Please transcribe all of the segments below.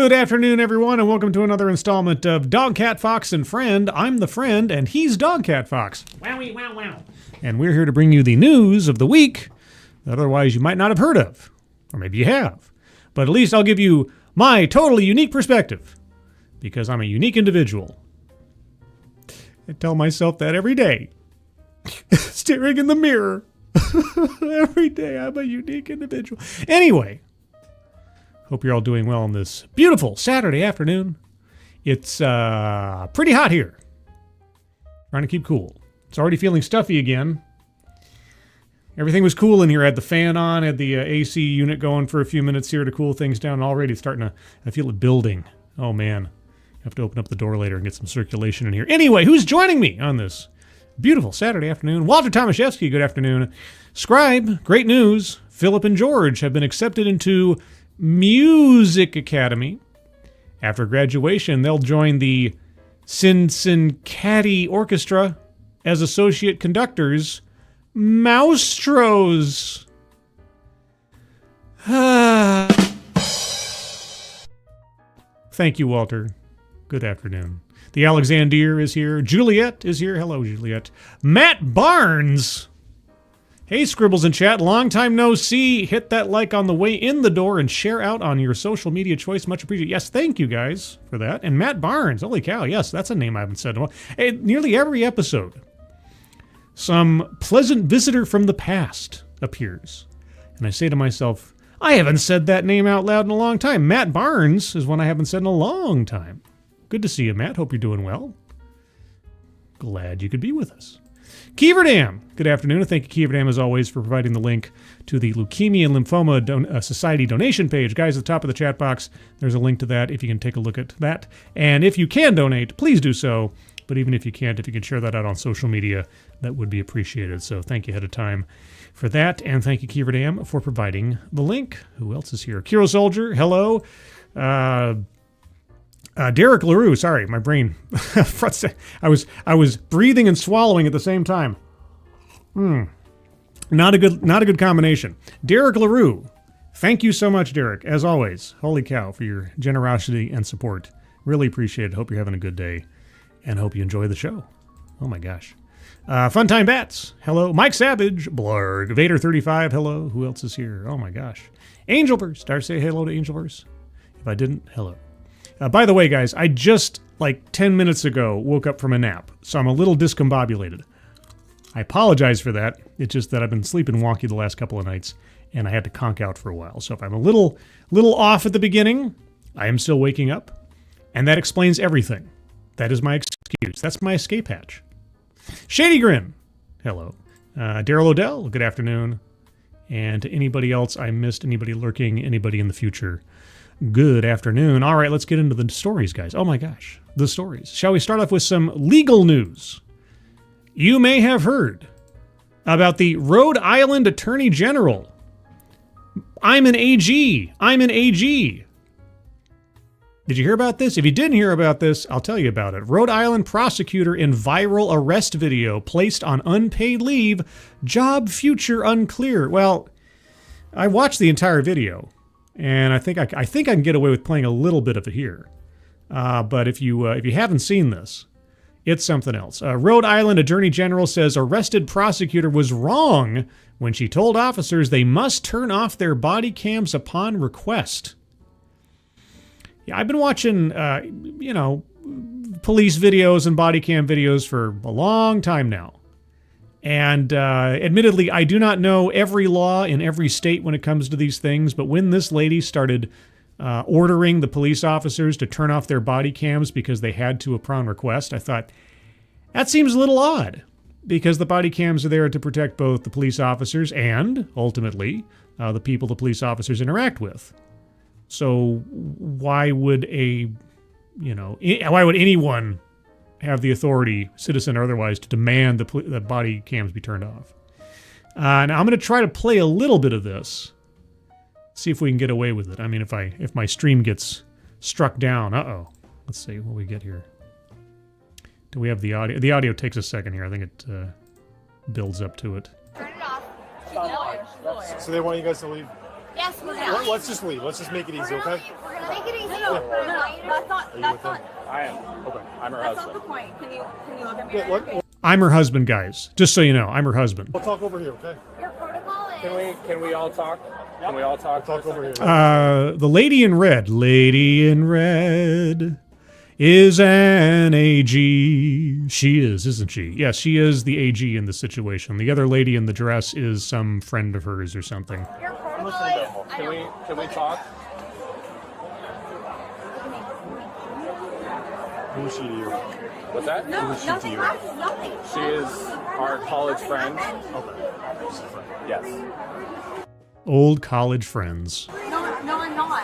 Good afternoon, everyone, and welcome to another installment of DogCatFox and Friend. I'm the friend, and he's DogCatFox. Wowie, wow, wow. And we're here to bring you the news of the week that otherwise you might not have heard of. Or maybe you have. But at least I'll give you my totally unique perspective, because I'm a unique individual. I tell myself that every day, staring in the mirror. Every day I'm a unique individual. Anyway, hope you're all doing well on this beautiful Saturday afternoon. It's pretty hot here. Trying to keep cool. It's already feeling stuffy again. Everything was cool in here. I had the fan on, had the AC unit going for a few minutes here to cool things down. Already it's starting to, I feel it building. Oh man, I have to open up the door later and get some circulation in here. Anyway, who's joining me on this beautiful Saturday afternoon? Walter Tomaszewski, good afternoon. Scribe, great news. Philip and George have been accepted into Music Academy. After graduation, they'll join the Cincinnati Orchestra as associate conductors. Maestros. Thank you, Walter. Good afternoon. The Alexander is here. Juliet is here. Hello, Juliet. Matt Barnes. Hey, Scribbles in chat. Long time no see. Hit that like on the way in the door and share out on your social media choice. Much appreciated. Yes, thank you guys for that. And Matt Barnes. Holy cow. Yes, that's a name I haven't said in a while. Hey, nearly every episode, some pleasant visitor from the past appears. And I say to myself, I haven't said that name out loud in a long time. Matt Barnes is one I haven't said in a long time. Good to see you, Matt. Hope you're doing well. Glad you could be with us. Keeverdam, good afternoon. Thank you, Keeverdam, as always, for providing the link to the Leukemia and Lymphoma Society donation page. Guys, at the top of the chat box, there's a link to that if you can take a look at that. And if you can donate, please do so. But even if you can't, if you can share that out on social media, that would be appreciated. So thank you ahead of time for that. And thank you, Keeverdam, for providing the link. Who else is here? Kiro Soldier, hello. Derek LaRue, sorry, my brain. I was breathing and swallowing at the same time. Not a good combination. Derek LaRue, thank you so much, Derek, as always. Holy cow, for your generosity and support. Really appreciate it. Hope you're having a good day, and hope you enjoy the show. Oh my gosh. Funtime Bats, hello. Mike Savage, Blarg. Vader35, hello. Who else is here? Oh my gosh. Angelverse, dare I say hello to Angelverse? If I didn't, hello. By the way, guys, I just, like 10 minutes ago, woke up from a nap, so I'm a little discombobulated. I apologize for that. It's just that I've been sleeping wonky the last couple of nights, and I had to conk out for a while. So if I'm a little off at the beginning, I am still waking up, and that explains everything. That is my excuse. That's my escape hatch. Shady Grin, hello. Daryl Odell, good afternoon. And to anybody else I missed, anybody lurking, anybody in the future, good afternoon. All right, let's get into the stories, guys. Oh my gosh, the stories. Shall we start off with some legal news? You may have heard about the Rhode Island Attorney General. I'm an AG. I'm an AG. Did you hear about this? If you didn't hear about this, I'll tell you about it. Rhode Island prosecutor in viral arrest video placed on unpaid leave. Job future unclear. Well, I watched the entire video. And I think I can get away with playing a little bit of it here. But if you haven't seen this, it's something else. Rhode Island Attorney General says arrested prosecutor was wrong when she told officers they must turn off their body cams upon request. Yeah, I've been watching, police videos and body cam videos for a long time now. And admittedly, I do not know every law in every state when it comes to these things, but when this lady started ordering the police officers to turn off their body cams because they had to upon request, I thought, that seems a little odd, because the body cams are there to protect both the police officers and, ultimately, the people the police officers interact with. So why would anyone have the authority, citizen or otherwise, to demand the body cams be turned off? Now I'm going to try to play a little bit of this, see if we can get away with it. I mean, if my stream gets struck down, let's see what we get here. Do we have the audio? The audio takes a second here. I think it builds up to it. Turn it off. So they want you guys to leave? Yes, we're gonna leave. Let's just leave. Let's just make it easy, okay? We're gonna Take it easy. No, that's not. I am. Okay, I'm her That's husband. not the point. Can you look at me? I'm her husband, guys. Just so you know, I'm her husband. We'll talk over here, okay? Your protocol is... Can we all talk? Can we all talk? We'll talk over here. The lady in red is an AG. She is, isn't she? Yes, she is the AG in the situation. The other lady in the dress is some friend of hers or something. Your protocol is... Can we talk? Who is she to you? What's that? No, nothing. Nothing. She is our college friend. Okay. Yes. Old college friends. No, I'm not.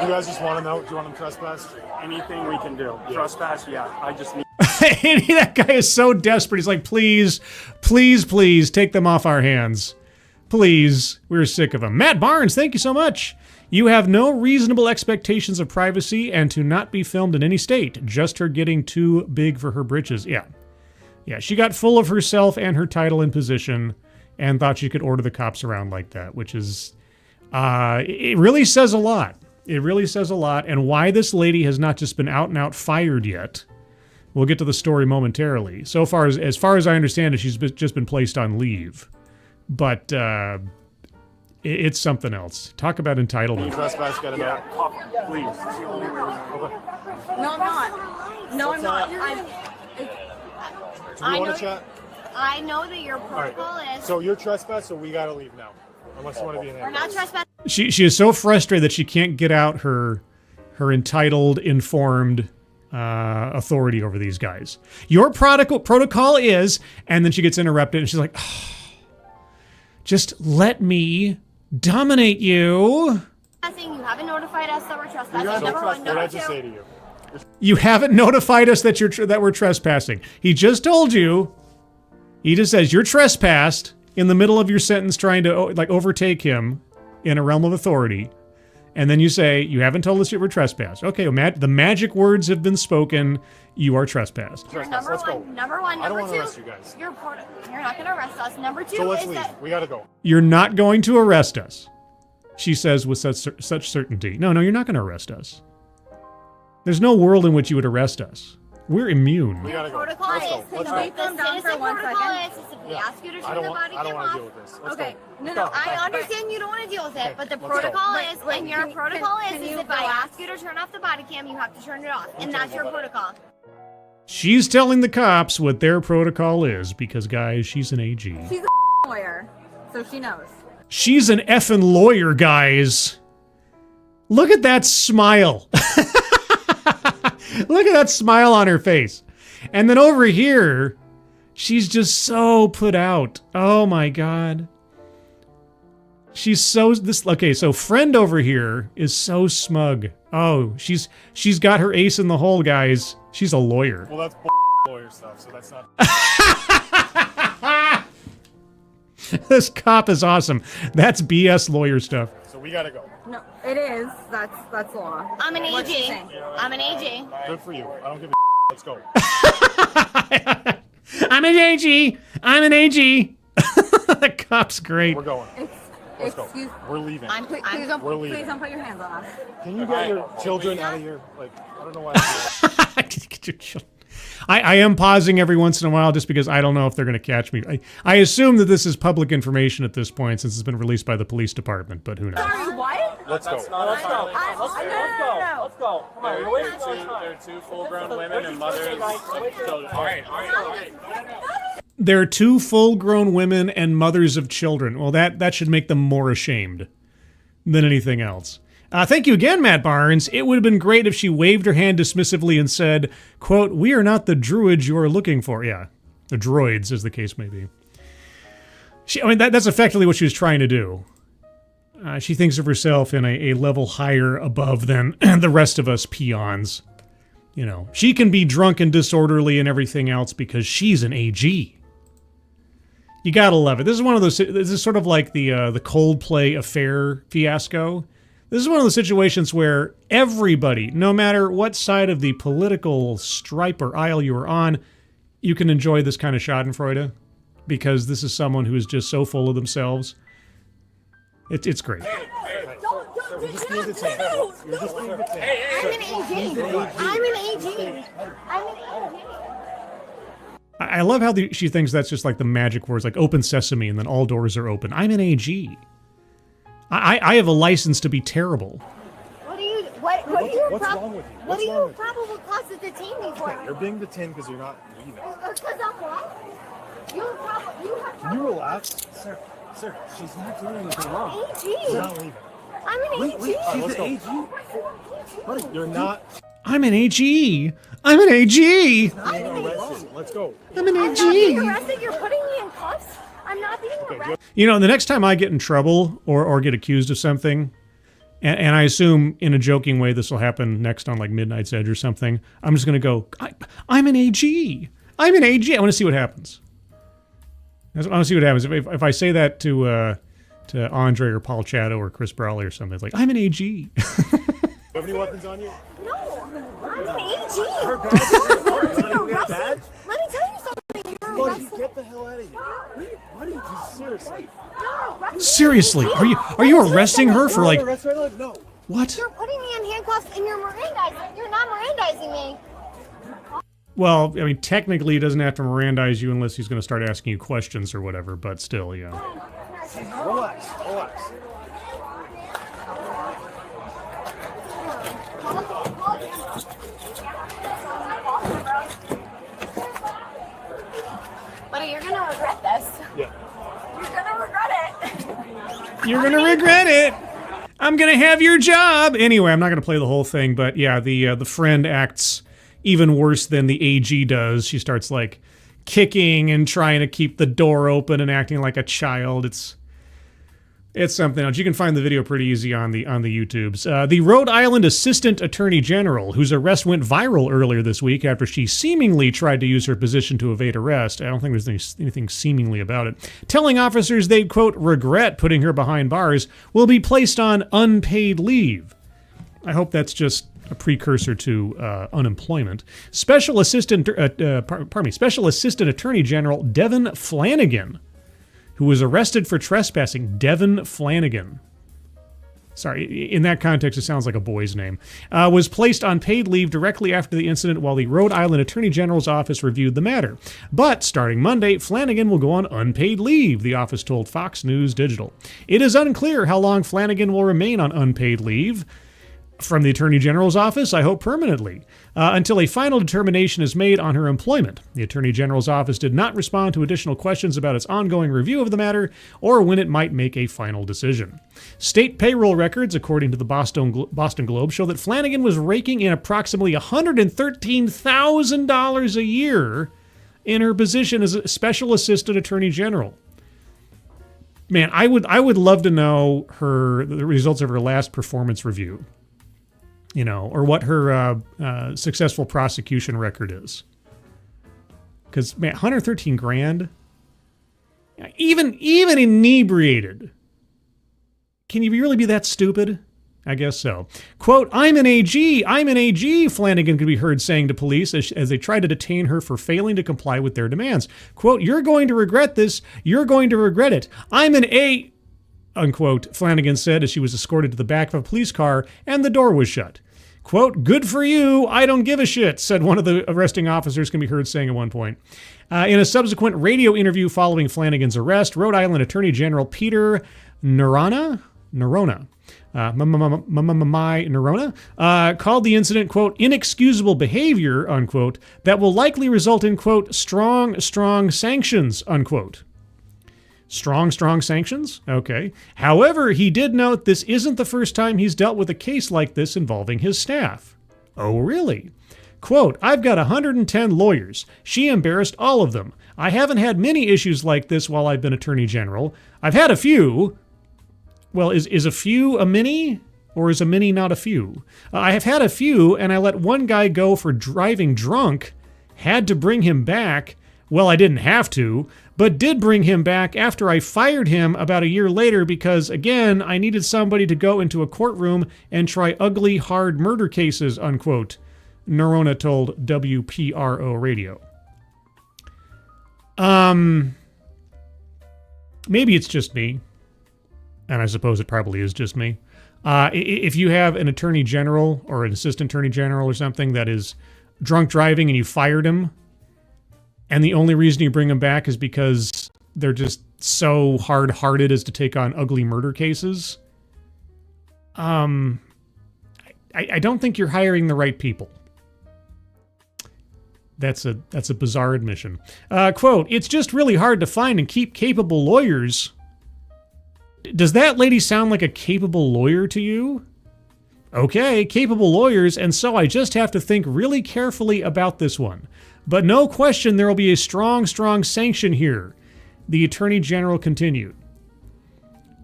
You guys just want him out? Do you want him trespassed? Anything we can do. Trespass, yeah. I just need. That guy is so desperate. He's like, please, please, please take them off our hands. Please. We're sick of them. Matt Barnes, thank you so much. You have no reasonable expectations of privacy and to not be filmed in any state. Just her getting too big for her britches. Yeah. Yeah, she got full of herself and her title and position and thought she could order the cops around like that, which is, it really says a lot. It really says a lot. And why this lady has not just been out and out fired yet. We'll get to the story momentarily. So far as far as I understand it, she's just been placed on leave. But it's something else. Talk about entitlement. You trespass, get him out. Please. No, I'm not. No, I'm not. Do I you want know- to chat? I know that your All protocol right. is... So you're trespassed, so we got to leave now. Unless you want to be in We're not trespassing. She is so frustrated that she can't get out her entitled, informed authority over these guys. Your protocol is, and then she gets interrupted, and she's like, oh, just let me dominate you. You haven't notified us that we're trespassing. So Number one. what Number did I just two. say to you? You haven't notified us that that we're trespassing. He just told you. He just says you're trespassed in the middle of your sentence, trying to overtake him in a realm of authority, and then you say you haven't told us you were trespassed. Okay, the magic words have been spoken. You are trespassed. You're Trespass. number Let's go. one. Number one. I don't Number want to two. arrest you guys. You're not going to arrest us. Number two So let's is leave. that... We got to go. You're not going to arrest us, she says with such certainty. No, you're not going to arrest us. There's no world in which you would arrest us. We're immune. We got to go. Protocol Let's is... go. Let's Can we go. calm down for citizen 1 protocol second? is if we Yeah. ask you to I turn don't the want body to cam deal off... with this. Let's Okay. go. No, I understand you don't want to deal with it, but the let's go. protocol is, Wait, and your can- protocol can is you if I relax? ask you to turn off the body cam, you have to turn it off, and that's your protocol. She's telling the cops what their protocol is because, guys, she's an AG. She's a lawyer, so she knows. She's an effing lawyer, guys. Look at that smile. Look at that smile on her face. And then over here, she's just so put out. Oh my God. She's so okay, so friend over here is so smug. Oh, she's got her ace in the hole, guys. She's a lawyer. Well, that's lawyer stuff, so that's not... This cop is awesome. That's BS lawyer stuff. So we got to go. No, it is. That's law. I'm an What's she AG. saying? I'm an AG. Good for you. I don't give a Let's go. I'm an AG. I'm an AG. The cop's great. We're going. Let's go. Excuse. We're leaving. Please don't. We're leaving. Please don't put your hands on us. Can you get your children out of here? Like, I don't know why. Get your children. I am pausing every once in a while just because I don't know if they're going to catch me. I assume that this is public information at this point since it's been released by the police department, but who knows? Sorry, what? Let's go. Let's go. Let's go. Let's go. Come on. They're two full-grown women and mothers of children. All right. They're two full-grown women and mothers of children. Well, that should make them more ashamed than anything else. Thank you again, Matt Barnes. It would have been great if she waved her hand dismissively and said, quote, "We are not the druids you are looking for." Yeah, the droids, as the case may be. That's effectively what she was trying to do. She thinks of herself in a level higher above than the rest of us peons. You know, she can be drunk and disorderly and everything else because she's an AG. You gotta love it. This is one of those. This is sort of like the Coldplay affair fiasco. This is one of those situations where everybody, no matter what side of the political stripe or aisle you are on, you can enjoy this kind of schadenfreude because this is someone who is just so full of themselves. It's great. You're just being detained. You're just being detained. I'm an AG. I love how she thinks that's just like the magic words, like open sesame, and then all doors are open. I'm an AG. I have a license to be terrible. What's wrong with you? What do you probable cause to detain me for? You're being detained because you're not leaving. Because I'm what? You have Can you relax? Sir, she's not doing anything wrong. She's not leaving. I'm an AG. She's an AG? Buddy, you're not I'm an AG. I'm an AG. being arrested. Let's go. I'm an I'm not AG. being arrested. You're putting me in cuffs. I'm not being arrested. You know, the next time I get in trouble or get accused of something, and I assume in a joking way this will happen next on like Midnight's Edge or something, I'm just going to go, I'm an AG. I'm an AG. I want to see what happens. I want to see what happens. If I say that to Andre or Paul Chato or Chris Brawley or something, it's like, I'm an AG. You have any weapons on you? No, I'm an AG. Her badge is Let me tell you something. You're Buddy, arrested. get the hell out of here. Buddy, just seriously. Seriously, are you arresting her for like Arrest right now? No. what? You're putting me in handcuffs and you're Mirandizing. You're not Mirandizing me. Well, I mean, technically he doesn't have to Mirandize you unless he's going to start asking you questions or whatever, but still, yeah. Relax. Buddy, you're gonna regret this. Yeah. You're gonna regret it. You're going to regret it. I'm going to have your job. Anyway, I'm not going to play the whole thing, but yeah, the friend acts even worse than the AG does. She starts like kicking and trying to keep the door open and acting like a child. It's something else. You can find the video pretty easy on the YouTubes. The Rhode Island Assistant Attorney General, whose arrest went viral earlier this week after she seemingly tried to use her position to evade arrest. I don't think there's anything seemingly about it. Telling officers they'd, quote, regret putting her behind bars, will be placed on unpaid leave. I hope that's just a precursor to unemployment. Special Assistant Attorney General Devin Flanagan, who was arrested for trespassing. Devin Flanagan. Sorry, in that context, it sounds like a boy's name. Was placed on paid leave directly after the incident while the Rhode Island Attorney General's office reviewed the matter. But starting Monday, Flanagan will go on unpaid leave, the office told Fox News Digital. It is unclear how long Flanagan will remain on unpaid leave. From the Attorney General's office, I hope permanently, until a final determination is made on her employment. The Attorney General's office did not respond to additional questions about its ongoing review of the matter or when it might make a final decision. State payroll records, according to the Boston Globe, show that Flanagan was raking in approximately $113,000 a year in her position as a Special Assistant Attorney General. Man, I would love to know the results of her last performance review. You know, or what her successful prosecution record is. Because, man, 113 grand, even inebriated. Can you really be that stupid? I guess so. Quote, I'm an AG, Flanagan could be heard saying to police as they tried to detain her for failing to comply with their demands. Quote, you're going to regret this, you're going to regret it. I'm an A... unquote, Flanagan said as she was escorted to the back of a police car and the door was shut. Quote, good for you, I don't give a shit, said one of the arresting officers, can be heard saying at one point. In a subsequent radio interview following Flanagan's arrest, Rhode Island Attorney General Peter Nerona, called the incident, quote, inexcusable behavior, unquote, that will likely result in, quote, strong sanctions, unquote. Strong sanctions? Okay. However, he did note this isn't the first time he's dealt with a case like this involving his staff. Oh, really? Quote, I've got 110 lawyers. She embarrassed all of them. I haven't had many issues like this while I've been Attorney General. I've had a few. Well, is a few a many? Or is a many not a few? I have had a few, and I let one guy go for driving drunk. Had to bring him back. Well, I didn't have to, but did bring him back after I fired him about a year later because, again, I needed somebody to go into a courtroom and try ugly, hard murder cases, unquote, Nerona told WPRO Radio. Maybe it's just me, and I suppose it probably is just me. If you have an attorney general or an assistant attorney general or something that is drunk driving and you fired him, and the only reason you bring them back is because they're just so hard-hearted as to take on ugly murder cases, I don't think you're hiring the right people. That's a bizarre admission. Quote, it's just really hard to find and keep capable lawyers. Does that lady sound like a capable lawyer to you? Okay, capable lawyers, and so I just have to think really carefully about this one. But no question there will be a strong, strong sanction here, the Attorney General continued.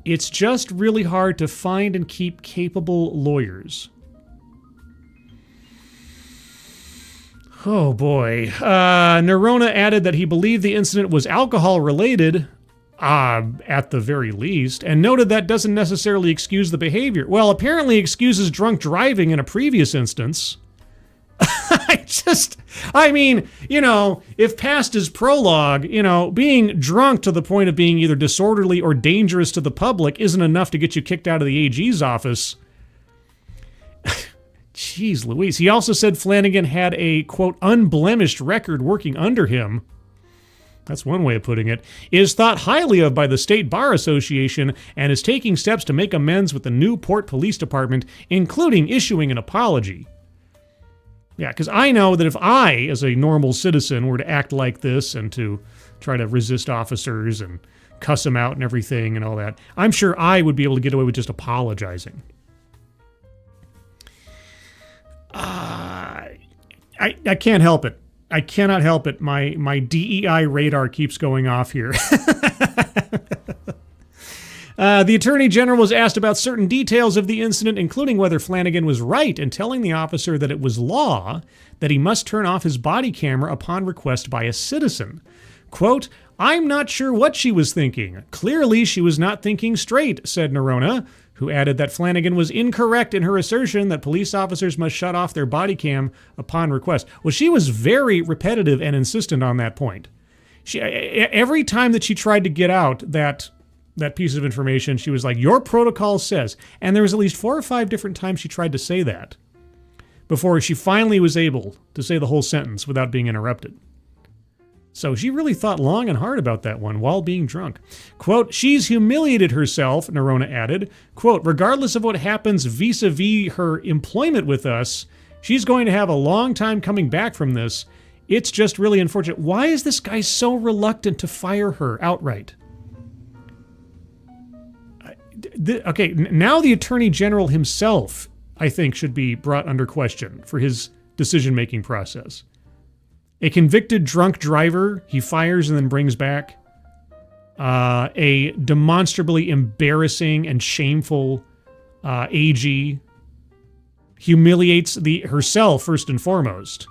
It's just really hard to find and keep capable lawyers. Oh boy. Nerona added that he believed the incident was alcohol-related, at the very least, and noted that doesn't necessarily excuse the behavior. Well, apparently excuses drunk driving in a previous instance. If past is prologue, being drunk to the point of being either disorderly or dangerous to the public isn't enough to get you kicked out of the AG's office. Jeez Louise. He also said Flanagan had a, quote, unblemished record working under him. That's one way of putting it. Is thought highly of by the State Bar Association and is taking steps to make amends with the Newport Police Department, including issuing an apology. Yeah, because I know that if I, as a normal citizen, were to act like this and to try to resist officers and cuss them out and everything and all that, I'm sure I would be able to get away with just apologizing. I can't help it. I cannot help it. My DEI radar keeps going off here. The Attorney General was asked about certain details of the incident, including whether Flanagan was right in telling the officer that it was law that he must turn off his body camera upon request by a citizen. Quote, I'm not sure what she was thinking. Clearly she was not thinking straight, said Nerona, who added that Flanagan was incorrect in her assertion that police officers must shut off their body cam upon request. Well, she was very repetitive and insistent on that point. Every time that she tried to get out that piece of information, she was like, your protocol says, and there was at least 4 or 5 different times she tried to say that before she finally was able to say the whole sentence without being interrupted. So she really thought long and hard about that one while being drunk. Quote, she's humiliated herself, Nerona added. Quote, regardless of what happens vis-a-vis her employment with us, she's going to have a long time coming back from this. It's just really unfortunate. Why is this guy so reluctant to fire her outright? Okay, now the Attorney General himself, I think, should be brought under question for his decision-making process. A convicted drunk driver he fires and then brings back. A demonstrably embarrassing and shameful AG humiliates herself first and foremost.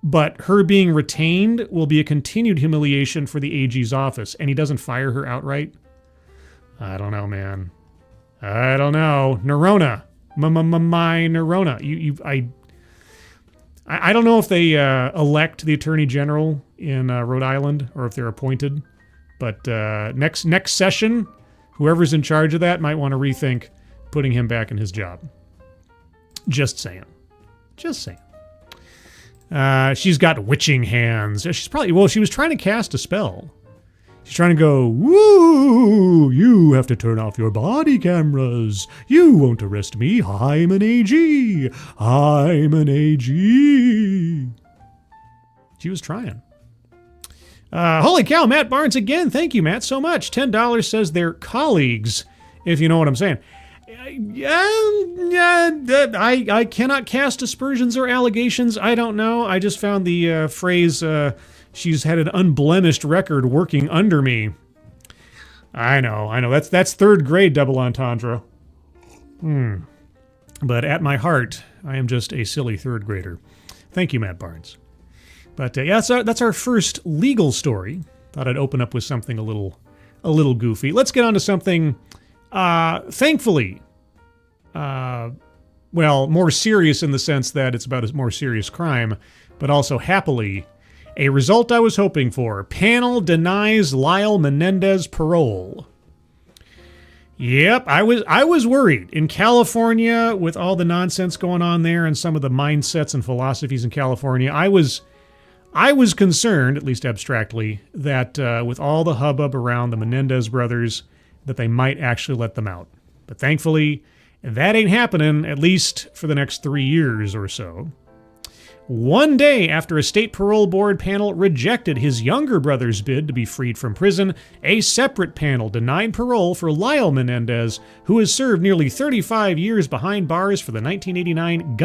But her being retained will be a continued humiliation for the AG's office, and he doesn't fire her outright? I don't know, man. I don't know. Nerona. My Nerona. I don't know if they elect the Attorney General in Rhode Island or if they're appointed, but next session, whoever's in charge of that might want to rethink putting him back in his job. Just saying. Just saying. She's got witching hands. She's probably, she was trying to cast a spell. She's trying to go, woo, you have to turn off your body cameras. You won't arrest me. I'm an AG. I'm an AG. She was trying. Holy cow, Matt Barnes again. Thank you, Matt, so much. $10 says they're colleagues, if you know what I'm saying. I cannot cast aspersions or allegations. I don't know. I just found the phrase, she's had an unblemished record working under me. I know. That's third grade double entendre. But at my heart, I am just a silly third grader. Thank you, Matt Barnes. But that's our first legal story. Thought I'd open up with something a little goofy. Let's get on to something, thankfully, more serious in the sense that it's about a more serious crime, but also happily, a result I was hoping for. Panel denies Lyle Menendez parole. Yep, I was worried. In California, with all the nonsense going on there and some of the mindsets and philosophies in California, I was concerned, at least abstractly, that with all the hubbub around the Menendez brothers, that they might actually let them out. But thankfully, that ain't happening, at least for the next 3 years or so. One day after a state parole board panel rejected his younger brother's bid to be freed from prison, a separate panel denied parole for Lyle Menendez, who has served nearly 35 years behind bars for the 1989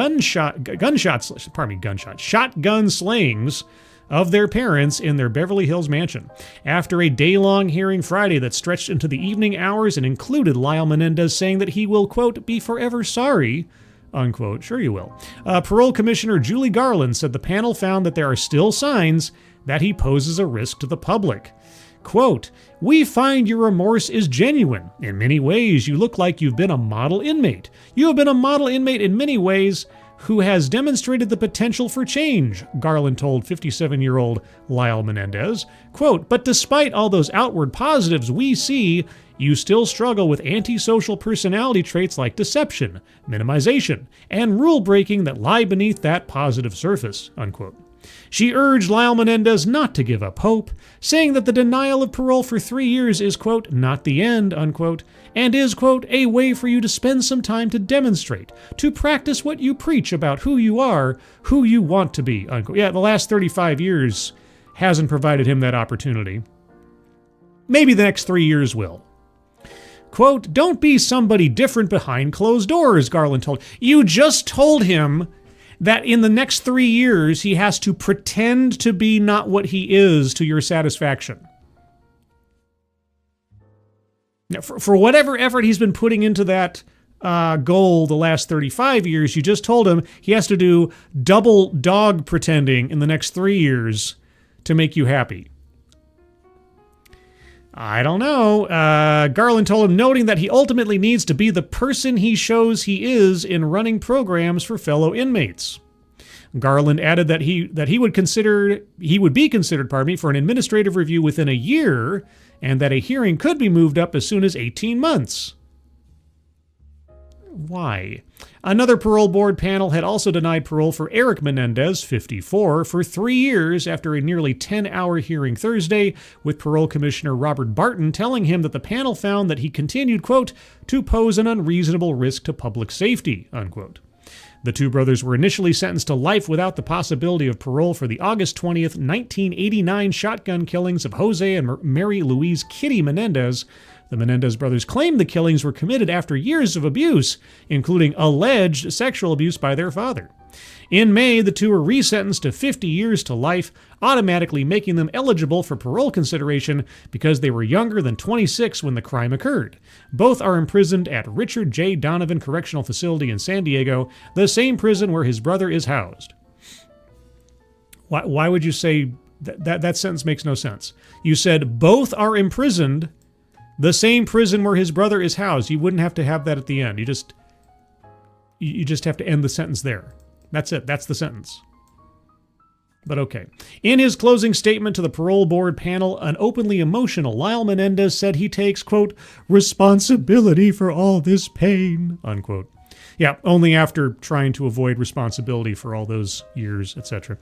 shotgun slayings of their parents in their Beverly Hills mansion. After a day-long hearing Friday that stretched into the evening hours and included Lyle Menendez saying that he will, quote, be forever sorry, unquote. Sure you will. Parole Commissioner Julie Garland said the panel found that there are still signs that he poses a risk to the public. Quote, we find your remorse is genuine. In many ways, you look like you've been a model inmate. You have been a model inmate in many ways who has demonstrated the potential for change, Garland told 57-year-old Lyle Menendez. Quote, but despite all those outward positives we see, you still struggle with antisocial personality traits like deception, minimization, and rule-breaking that lie beneath that positive surface, unquote. She urged Lyle Menendez not to give up hope, saying that the denial of parole for 3 years is, quote, not the end, unquote, and is, quote, a way for you to spend some time to demonstrate, to practice what you preach about who you are, who you want to be, unquote. Yeah, the last 35 years hasn't provided him that opportunity. Maybe the next 3 years will. Quote, don't be somebody different behind closed doors, Garland told. You just told him that in the next 3 years he has to pretend to be not what he is to your satisfaction. Now, for whatever effort he's been putting into that goal the last 35 years, you just told him he has to do double dog pretending in the next 3 years to make you happy. I don't know. Garland told him, noting that he ultimately needs to be the person he shows he is in running programs for fellow inmates. Garland added that he would be considered for an administrative review within a year, and that a hearing could be moved up as soon as 18 months. Why? Another parole board panel had also denied parole for Eric Menendez, 54, for 3 years after a nearly 10-hour hearing Thursday, with Parole Commissioner Robert Barton telling him that the panel found that he continued, quote, to pose an unreasonable risk to public safety, unquote. The two brothers were initially sentenced to life without the possibility of parole for the August 20th, 1989 shotgun killings of Jose and Mary Louise Kitty Menendez. The Menendez brothers claimed the killings were committed after years of abuse, including alleged sexual abuse by their father. In May, the two were resentenced to 50 years to life, automatically making them eligible for parole consideration because they were younger than 26 when the crime occurred. Both are imprisoned at Richard J. Donovan Correctional Facility in San Diego, the same prison where his brother is housed. Why would you say that sentence makes no sense? You said both are imprisoned, the same prison where his brother is housed. You wouldn't have to have that at the end. You just have to end the sentence there. That's it. That's the sentence. But okay. In his closing statement to the parole board panel, an openly emotional Lyle Menendez said he takes, quote, responsibility for all this pain, unquote. Yeah, only after trying to avoid responsibility for all those years, etc.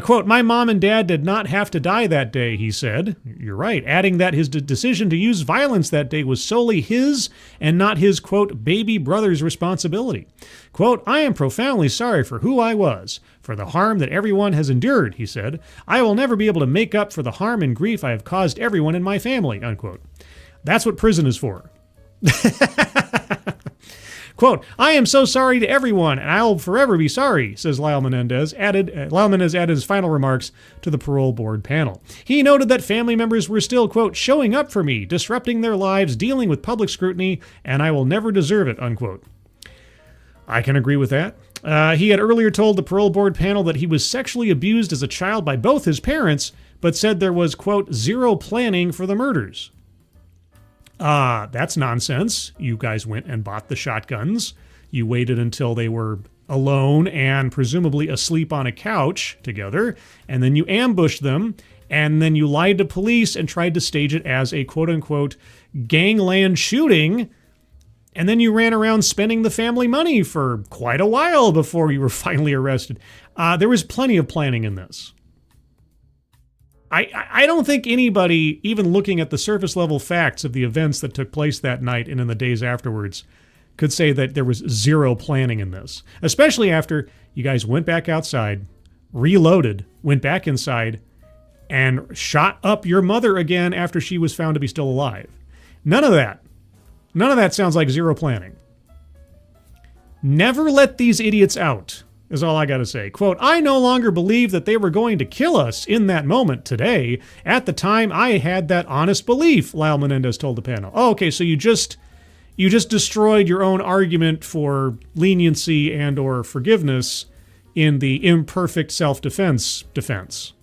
Quote, my mom and dad did not have to die that day, he said. You're right. Adding that his decision to use violence that day was solely his and not his, quote, baby brother's responsibility. Quote, I am profoundly sorry for who I was, for the harm that everyone has endured, he said. I will never be able to make up for the harm and grief I have caused everyone in my family, unquote. That's what prison is for. Quote, I am so sorry to everyone, and I'll forever be sorry, says Lyle Menendez. Lyle Menendez added his final remarks to the parole board panel. He noted that family members were still, quote, showing up for me, disrupting their lives, dealing with public scrutiny, and I will never deserve it, unquote. I can agree with that. He had earlier told the parole board panel that he was sexually abused as a child by both his parents, but said there was, quote, zero planning for the murders. That's nonsense. You guys went and bought the shotguns. You waited until they were alone and presumably asleep on a couch together, and then you ambushed them, and then you lied to police and tried to stage it as a quote-unquote gangland shooting And then you ran around spending the family money for quite a while before you were finally arrested. There was plenty of planning in this. I don't think anybody, even looking at the surface level facts of the events that took place that night and in the days afterwards, could say that there was zero planning in this. Especially after you guys went back outside, reloaded, went back inside, and shot up your mother again after she was found to be still alive. None of that. None of that sounds like zero planning. Never let these idiots out, is all I gotta say. Quote, I no longer believe that they were going to kill us in that moment today. At the time, I had that honest belief, Lyle Menendez told the panel. Oh, okay, so you just destroyed your own argument for leniency and or forgiveness in the imperfect self-defense defense.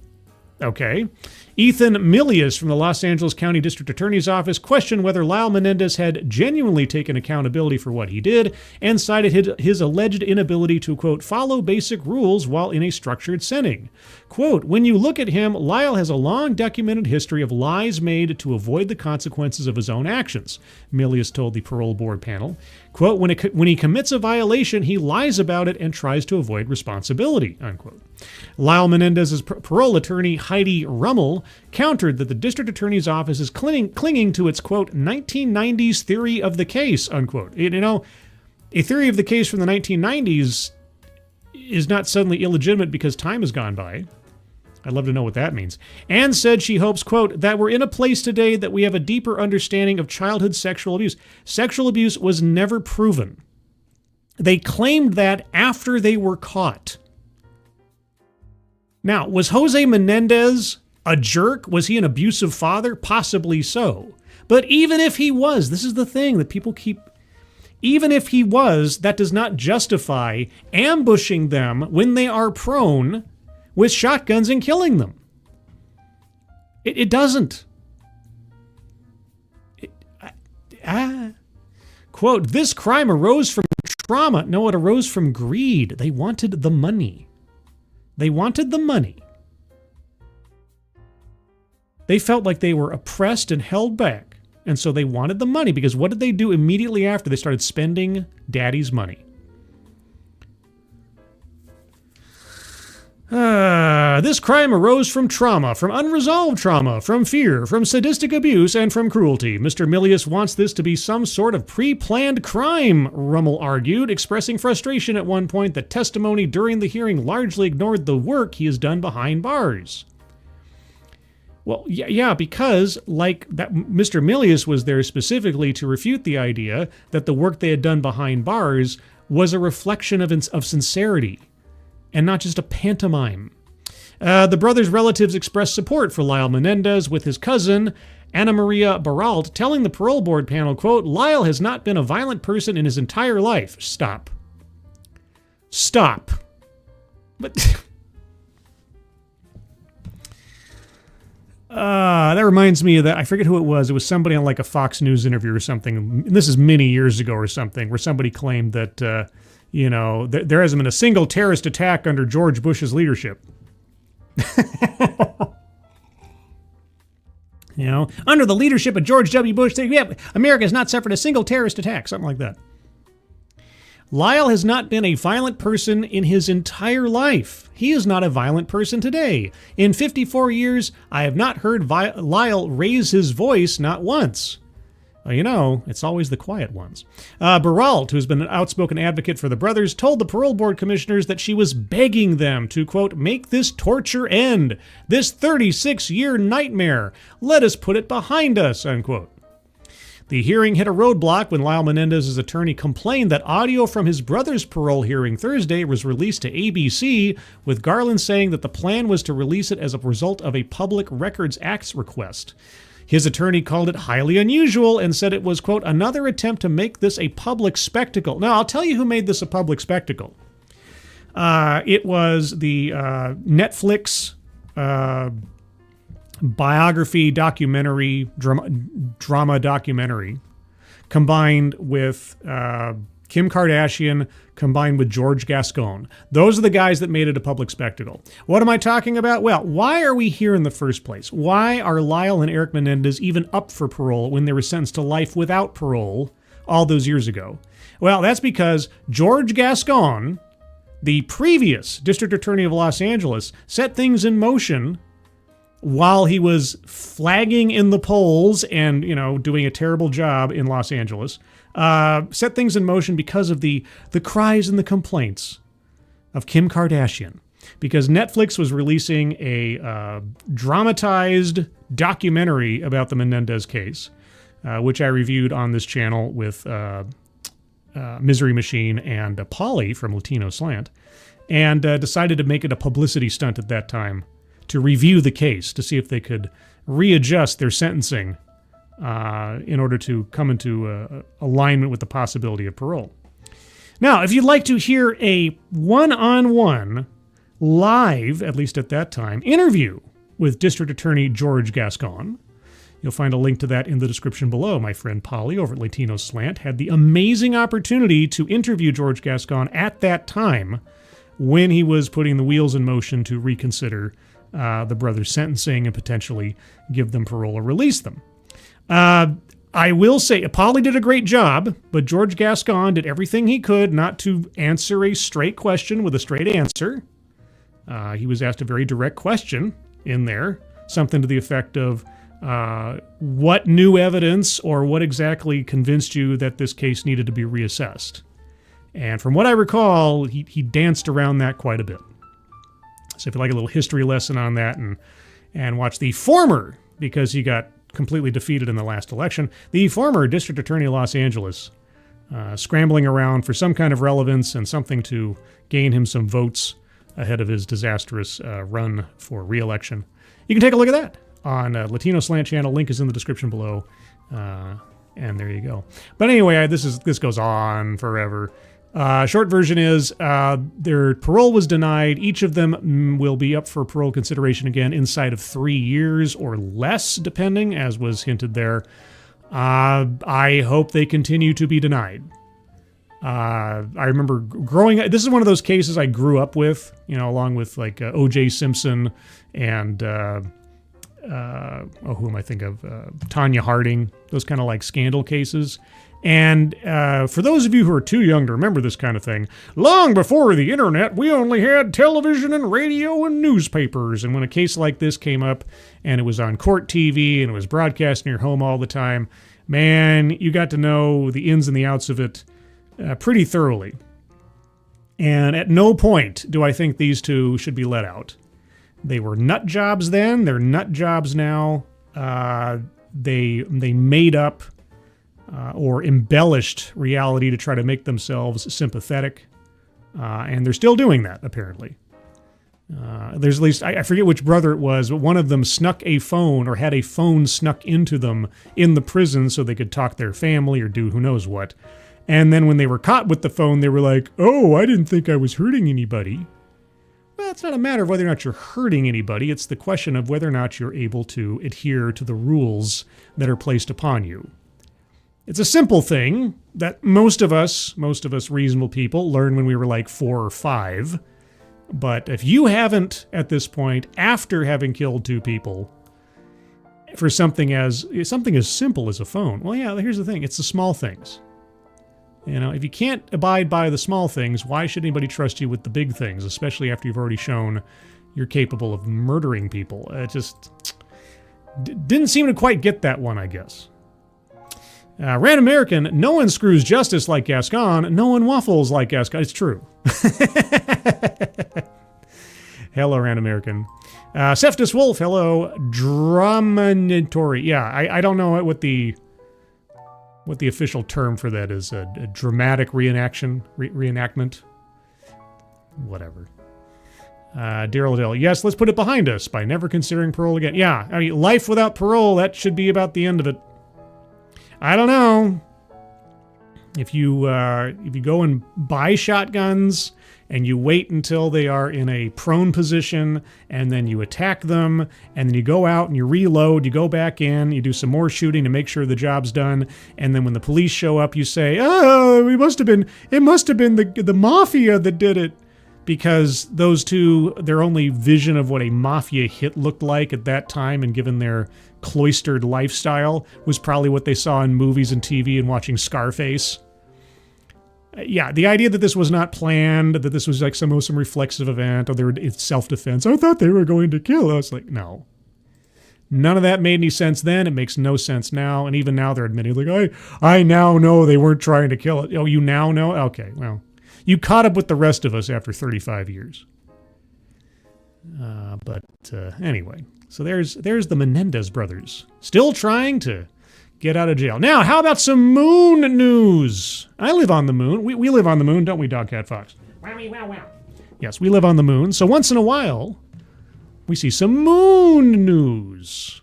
Okay. Ethan Milius from the Los Angeles County District Attorney's Office questioned whether Lyle Menendez had genuinely taken accountability for what he did and cited his alleged inability to, quote, follow basic rules while in a structured setting. Quote, when you look at him, Lyle has a long documented history of lies made to avoid the consequences of his own actions, Milius told the parole board panel. Quote, when he commits a violation, he lies about it and tries to avoid responsibility, unquote. Lyle Menendez's parole attorney, Heidi Rummel, countered that the district attorney's office is clinging to its, quote, 1990s theory of the case, unquote. You know, a theory of the case from the 1990s is not suddenly illegitimate because time has gone by. I'd love to know what that means. And said she hopes, quote, that we're in a place today that we have a deeper understanding of childhood sexual abuse. Sexual abuse was never proven. They claimed that after they were caught. Now, was Jose Menendez a jerk? Was he an abusive father? Possibly so. But even if he was, this is the thing that people keep... Even if he was, that does not justify ambushing them when they are prone with shotguns and killing them. It doesn't. Quote, this crime arose from trauma. No, it arose from greed. They wanted the money. They wanted the money. They felt like they were oppressed and held back. And so they wanted the money because what did they do immediately after? They started spending daddy's money. This crime arose from trauma, from unresolved trauma, from fear, from sadistic abuse, and from cruelty. Mr. Milius wants this to be some sort of pre-planned crime, Rummel argued, expressing frustration at one point that testimony during the hearing largely ignored the work he has done behind bars. Well, yeah, because like that, Mr. Milius was there specifically to refute the idea that the work they had done behind bars was a reflection of sincerity and not just a pantomime. The brothers' relatives expressed support for Lyle Menendez, with his cousin, Anna Maria Baralt, telling the parole board panel, quote, Lyle has not been a violent person in his entire life. Stop. But... that reminds me of that. I forget who it was. It was somebody on like a Fox News interview or something. This is many years ago or something, where somebody claimed that, there hasn't been a single terrorist attack under George Bush's leadership. Under the leadership of George W. Bush, America has not suffered a single terrorist attack, something like that. Lyle has not been a violent person in his entire life. He is not a violent person today. In 54 years, I have not heard Lyle raise his voice, not once. Well, it's always the quiet ones. Baralt, who's been an outspoken advocate for the brothers, told the parole board commissioners that she was begging them to, quote, make this torture end. This 36-year nightmare. Let us put it behind us, unquote. The hearing hit a roadblock when Lyle Menendez's attorney complained that audio from his brother's parole hearing Thursday was released to ABC, with Garland saying that the plan was to release it as a result of a Public Records Act request. His attorney called it highly unusual and said it was, quote, another attempt to make this a public spectacle. Now, I'll tell you who made this a public spectacle. It was the Netflix biography documentary, drama documentary, combined with Kim Kardashian, combined with George Gascon. Those are the guys that made it a public spectacle. What am I talking about? Well, why are we here in the first place? Why are Lyle and Eric Menendez even up for parole when they were sentenced to life without parole all those years ago? Well, that's because George Gascon, the previous district attorney of Los Angeles, set things in motion while he was flagging in the polls and, doing a terrible job in Los Angeles. Set things in motion because of the cries and the complaints of Kim Kardashian. Because Netflix was releasing a dramatized documentary about the Menendez case, which I reviewed on this channel with Misery Machine and Polly from Latino Slant, and decided to make it a publicity stunt at that time to review the case to see if they could readjust their sentencing in order to come into alignment with the possibility of parole. Now, if you'd like to hear a one-on-one, live, at least at that time, interview with District Attorney George Gascon, you'll find a link to that in the description below. My friend Polly over at Latino Slant had the amazing opportunity to interview George Gascon at that time when he was putting the wheels in motion to reconsider the brothers' sentencing and potentially give them parole or release them. I will say, Polly did a great job, but George Gascon did everything he could not to answer a straight question with a straight answer. He was asked a very direct question in there, something to the effect of, what new evidence or what exactly convinced you that this case needed to be reassessed? And from what I recall, he danced around that quite a bit. So if you'd like a little history lesson on that and watch the former, because he got completely defeated in the last election, the former district attorney of Los Angeles, scrambling around for some kind of relevance and something to gain him some votes ahead of his disastrous run for re-election. You can take a look at that on Latino Slant channel. Link is in the description below. And there you go. But anyway, this goes on forever. Short version is their parole was denied. Each of them will be up for parole consideration again inside of 3 years or less, depending, as was hinted there. I hope they continue to be denied. I remember this is one of those cases I grew up with, along with like O.J. Simpson and who am I thinking of? Tanya Harding, those kind of like scandal cases. And for those of you who are too young to remember this kind of thing, long before the internet, we only had television and radio and newspapers. And when a case like this came up and it was on court TV and it was broadcast in your home all the time, man, you got to know the ins and the outs of it pretty thoroughly. And at no point do I think these two should be let out. They were nut jobs then. They're nut jobs now. They made up or embellished reality to try to make themselves sympathetic. And they're still doing that, apparently. There's at least, I forget which brother it was, but one of them snuck a phone or had a phone snuck into them in the prison so they could talk their family or do who knows what. And then when they were caught with the phone, they were like, oh, I didn't think I was hurting anybody. Well, it's not a matter of whether or not you're hurting anybody. It's the question of whether or not you're able to adhere to the rules that are placed upon you. It's a simple thing that most of us reasonable people learned when we were like 4 or 5. But if you haven't at this point, after having killed 2 people, for something as simple as a phone, well, yeah, here's the thing. It's the small things. If you can't abide by the small things, why should anybody trust you with the big things, especially after you've already shown you're capable of murdering people? It just didn't seem to quite get that one, I guess. Rand American, no one screws justice like Gascon. No one waffles like Gascon. It's true. Hello, Rand American. Seftus Wolf, hello. Dramanitory. Yeah, I don't know what the official term for that is. A dramatic reenactment. Whatever. Daryl Dale, yes, let's put it behind us by never considering parole again. Yeah, I mean, life without parole, that should be about the end of it. I don't know. If you go and buy shotguns and you wait until they are in a prone position and then you attack them and then you go out and you reload, you go back in, you do some more shooting to make sure the job's done, and then when the police show up you say, oh, it must have been the mafia that did it. because those two, their only vision of what a mafia hit looked like at that time, and given their cloistered lifestyle, was probably what they saw in movies and TV and watching Scarface. Yeah, the idea that this was not planned, that this was like some reflexive event, or it's self-defense. I thought they were going to kill us. Like, no. None of that made any sense then. It makes no sense now. And even now they're admitting, like, I now know they weren't trying to kill it. Oh, you now know? Okay, well. You caught up with the rest of us after 35 years. But anyway, so there's the Menendez brothers. Still trying to get out of jail. Now, how about some moon news? I live on the moon. We live on the moon, don't we, DogCatFox? Wow. Yes, we live on the moon. So once in a while, we see some moon news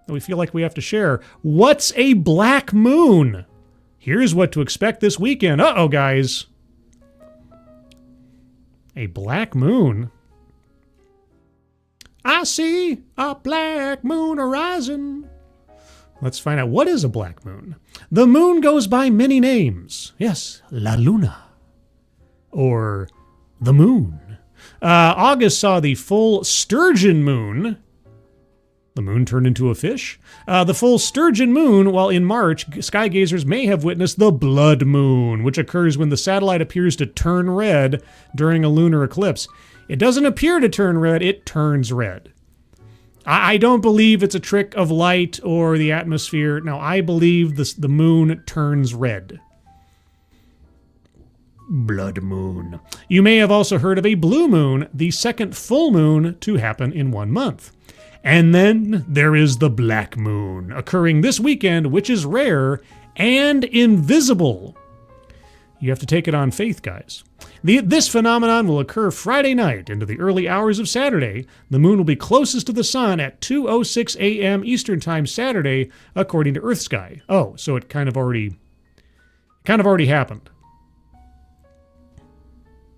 that we feel like we have to share. What's a black moon? Here's what to expect this weekend. Uh-oh, guys. A black moon? I see a black moon horizon. Let's find out, what is a black moon? The moon goes by many names. Yes, La Luna. Or the moon. August saw the full sturgeon moon. The moon turned into a fish. The full sturgeon moon, while in March, sky gazers may have witnessed the blood moon, which occurs when the satellite appears to turn red during a lunar eclipse. It doesn't appear to turn red, it turns red. I don't believe it's a trick of light or the atmosphere. No, I believe the moon turns red. Blood moon. You may have also heard of a blue moon, the second full moon to happen in 1 month. And then there is the black moon, occurring this weekend, which is rare and invisible. You have to take it on faith, guys. This phenomenon will occur Friday night into the early hours of Saturday. The moon will be closest to the sun at 2:06 a.m. Eastern Time Saturday, according to EarthSky. Oh, so it kind of already happened.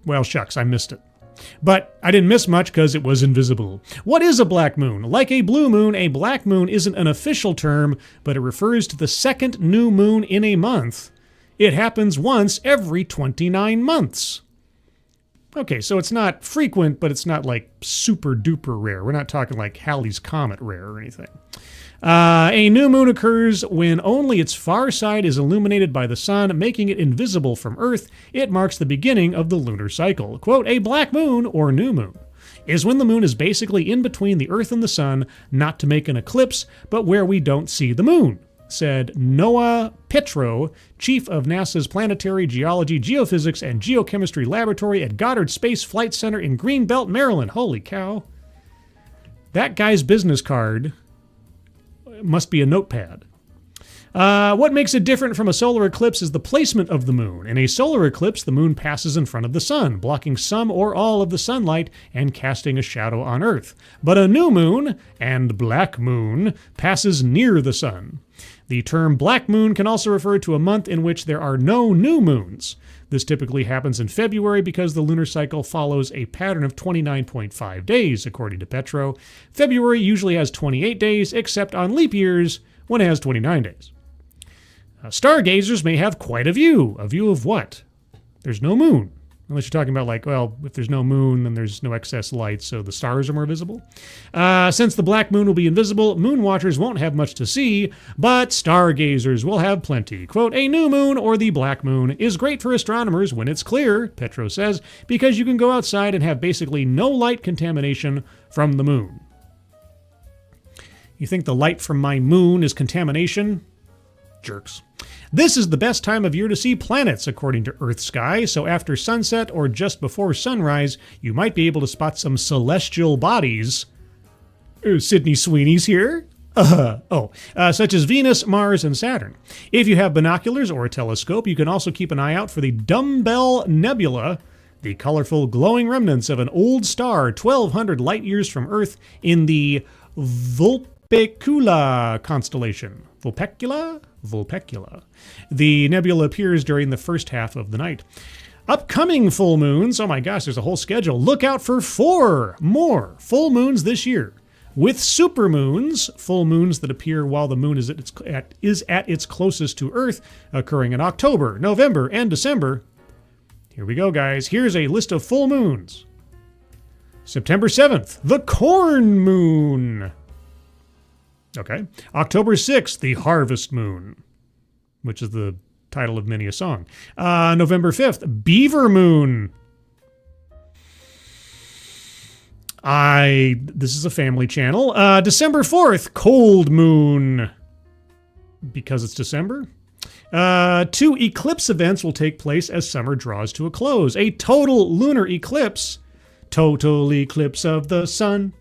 Well, shucks, I missed it. But I didn't miss much because it was invisible. What is a black moon? Like a blue moon, a black moon isn't an official term, but it refers to the second new moon in a month. It happens once every 29 months. Okay, so it's not frequent, but it's not like super duper rare. We're not talking like Halley's Comet rare or anything. A new moon occurs when only its far side is illuminated by the sun, making it invisible from Earth. It marks the beginning of the lunar cycle. Quote, a black moon, or new moon, is when the moon is basically in between the Earth and the sun, not to make an eclipse, but where we don't see the moon, said Noah Petro, chief of NASA's Planetary Geology, Geophysics, and Geochemistry Laboratory at Goddard Space Flight Center in Greenbelt, Maryland. Holy cow. That guy's business card must be a notepad. What makes it different from a solar eclipse is the placement of the moon. In a solar eclipse, the moon passes in front of the sun, blocking some or all of the sunlight and casting a shadow on Earth. But a new moon, and black moon, passes near the sun. The term black moon can also refer to a month in which there are no new moons. This typically happens in February because the lunar cycle follows a pattern of 29.5 days, according to Petro. February usually has 28 days, except on leap years when it has 29 days. Stargazers may have quite a view. A view of what? There's no moon. Unless you're talking about like, well, if there's no moon, then there's no excess light, so the stars are more visible. Since the black moon will be invisible, moon watchers won't have much to see, but stargazers will have plenty. Quote, a new moon, or the black moon, is great for astronomers when it's clear, Petro says, because you can go outside and have basically no light contamination from the moon. You think the light from my moon is contamination? Jerks. This is the best time of year to see planets, according to EarthSky, so after sunset or just before sunrise, you might be able to spot some celestial bodies. Sydney Sweeney's here? Such as Venus, Mars, and Saturn. If you have binoculars or a telescope, you can also keep an eye out for the Dumbbell Nebula, the colorful glowing remnants of an old star 1,200 light years from Earth in the Vulpecula constellation. Vulpecula. The nebula appears during the first half of the night. Upcoming full moons. Oh my gosh, there's a whole schedule. Look out for 4 more full moons this year. With supermoons, full moons that appear while the moon is at its closest to Earth, occurring in October, November, and December. Here we go, guys. Here's a list of full moons. September 7th, the corn moon. Okay. October 6th, the harvest moon, which is the title of many a song. November 5th, beaver moon. This is a family channel. December 4th, cold moon. Because it's December. 2 eclipse events will take place as summer draws to a close. A total lunar eclipse. Total eclipse of the sun.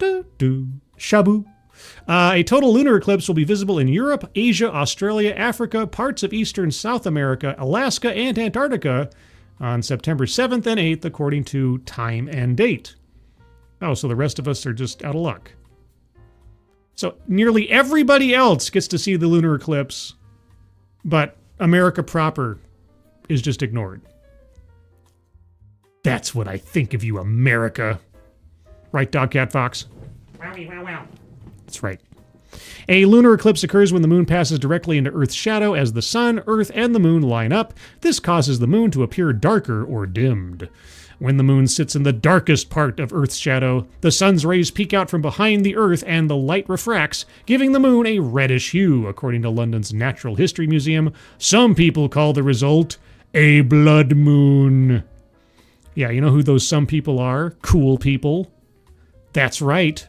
Shabu. A total lunar eclipse will be visible in Europe, Asia, Australia, Africa, parts of Eastern South America, Alaska, and Antarctica on September 7th and 8th, according to time and date. Oh, so the rest of us are just out of luck. So nearly everybody else gets to see the lunar eclipse, but America proper is just ignored. That's what I think of you, America. Right, DogCatFox? Wow. That's right. A lunar eclipse occurs when the moon passes directly into Earth's shadow as the sun, Earth, and the moon line up. This causes the moon to appear darker or dimmed. When the moon sits in the darkest part of Earth's shadow, the sun's rays peek out from behind the Earth and the light refracts, giving the moon a reddish hue, according to London's Natural History Museum. Some people call the result a blood moon. Yeah, you know who those some people are? Cool people. That's right.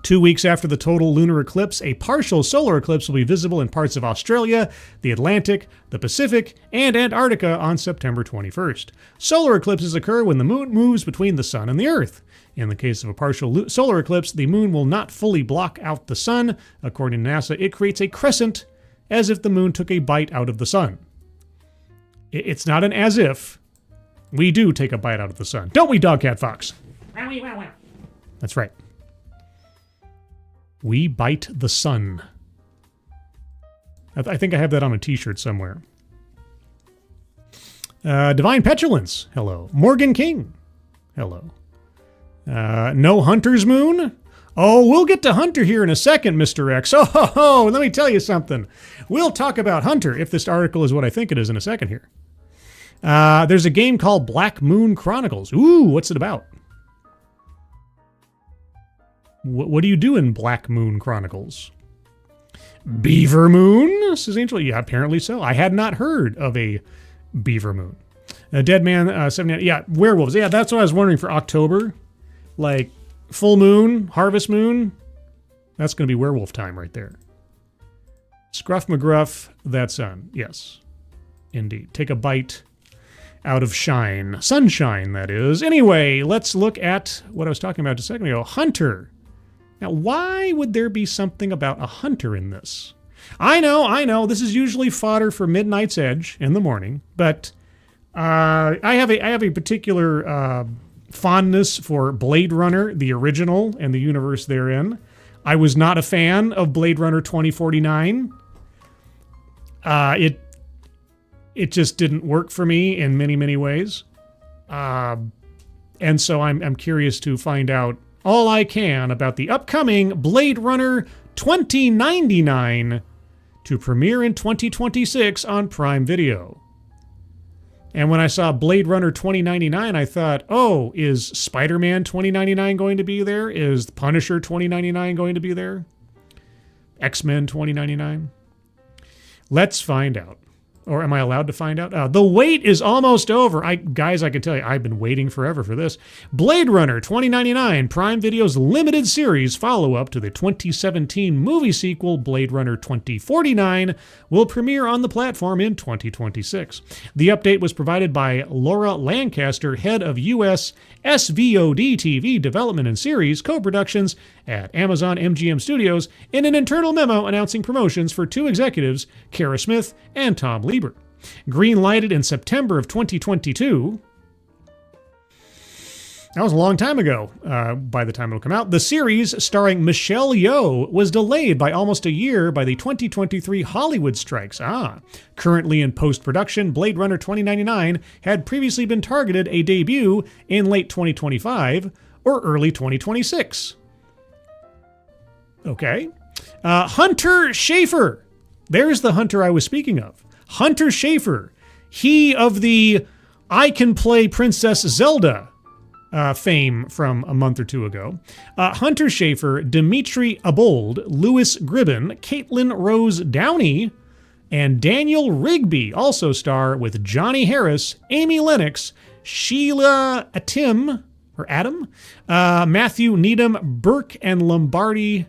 2 weeks after the total lunar eclipse, a partial solar eclipse will be visible in parts of Australia, the Atlantic, the Pacific, and Antarctica on September 21st. Solar eclipses occur when the moon moves between the sun and the Earth. In the case of a partial solar eclipse, the moon will not fully block out the sun. According to NASA, it creates a crescent, as if the moon took a bite out of the sun. It's not an as if. We do take a bite out of the sun. Don't we, DogCatFox? That's right. We bite the sun. I think I have that on a t-shirt somewhere. Divine Petulance. Hello. Morgan King. Hello. No Hunter's Moon. Oh, we'll get to Hunter here in a second, Mr. X. Oh, let me tell you something. We'll talk about Hunter, if this article is what I think it is, in a second here. There's a game called Black Moon Chronicles. Ooh, what's it about? What do you do in Black Moon Chronicles? Beaver Moon, says Angel. Yeah, apparently so. I had not heard of a Beaver Moon. Dead Man 79. Yeah, werewolves. Yeah, that's what I was wondering for October. Like full moon, harvest moon. That's going to be werewolf time right there. Scruff McGruff, that sun. Yes, indeed. Take a bite out of shine. Sunshine, that is. Anyway, let's look at what I was talking about just a second ago. Hunter. Now, why would there be something about a hunter in this? I know. This is usually fodder for Midnight's Edge in the morning, but I have a particular fondness for Blade Runner, the original, and the universe therein. I was not a fan of Blade Runner 2049. It just didn't work for me in many, many ways. And so I'm curious to find out all I can about the upcoming Blade Runner 2099 to premiere in 2026 on Prime Video. And when I saw Blade Runner 2099, I thought, oh, is Spider-Man 2099 going to be there? Is Punisher 2099 going to be there? X-Men 2099? Let's find out. Or am I allowed to find out? The wait is almost over. Guys, I can tell you, I've been waiting forever for this. Blade Runner 2099, Prime Video's limited series follow-up to the 2017 movie sequel, Blade Runner 2049, will premiere on the platform in 2026. The update was provided by Laura Lancaster, head of U.S. SVOD TV development and series co-productions at Amazon MGM Studios, in an internal memo announcing promotions for 2 executives, Kara Smith and Tom Lieber. Green-lighted in September of 2022. That was a long time ago, by the time it'll come out. The series, starring Michelle Yeoh, was delayed by almost a year by the 2023 Hollywood strikes. Currently in post-production, Blade Runner 2099 had previously been targeted a debut in late 2025 or early 2026. Okay. Hunter Schafer. There's the Hunter I was speaking of. Hunter Schafer. He of the I Can Play Princess Zelda fame from a month or two ago. Hunter Schafer, Dimitri Abold, Louis Gribben, Caitlin Rose Downey, and Daniel Rigby also star with Johnny Harris, Amy Lennox, Sheila Adam, Matthew Needham, Burke and Lombardi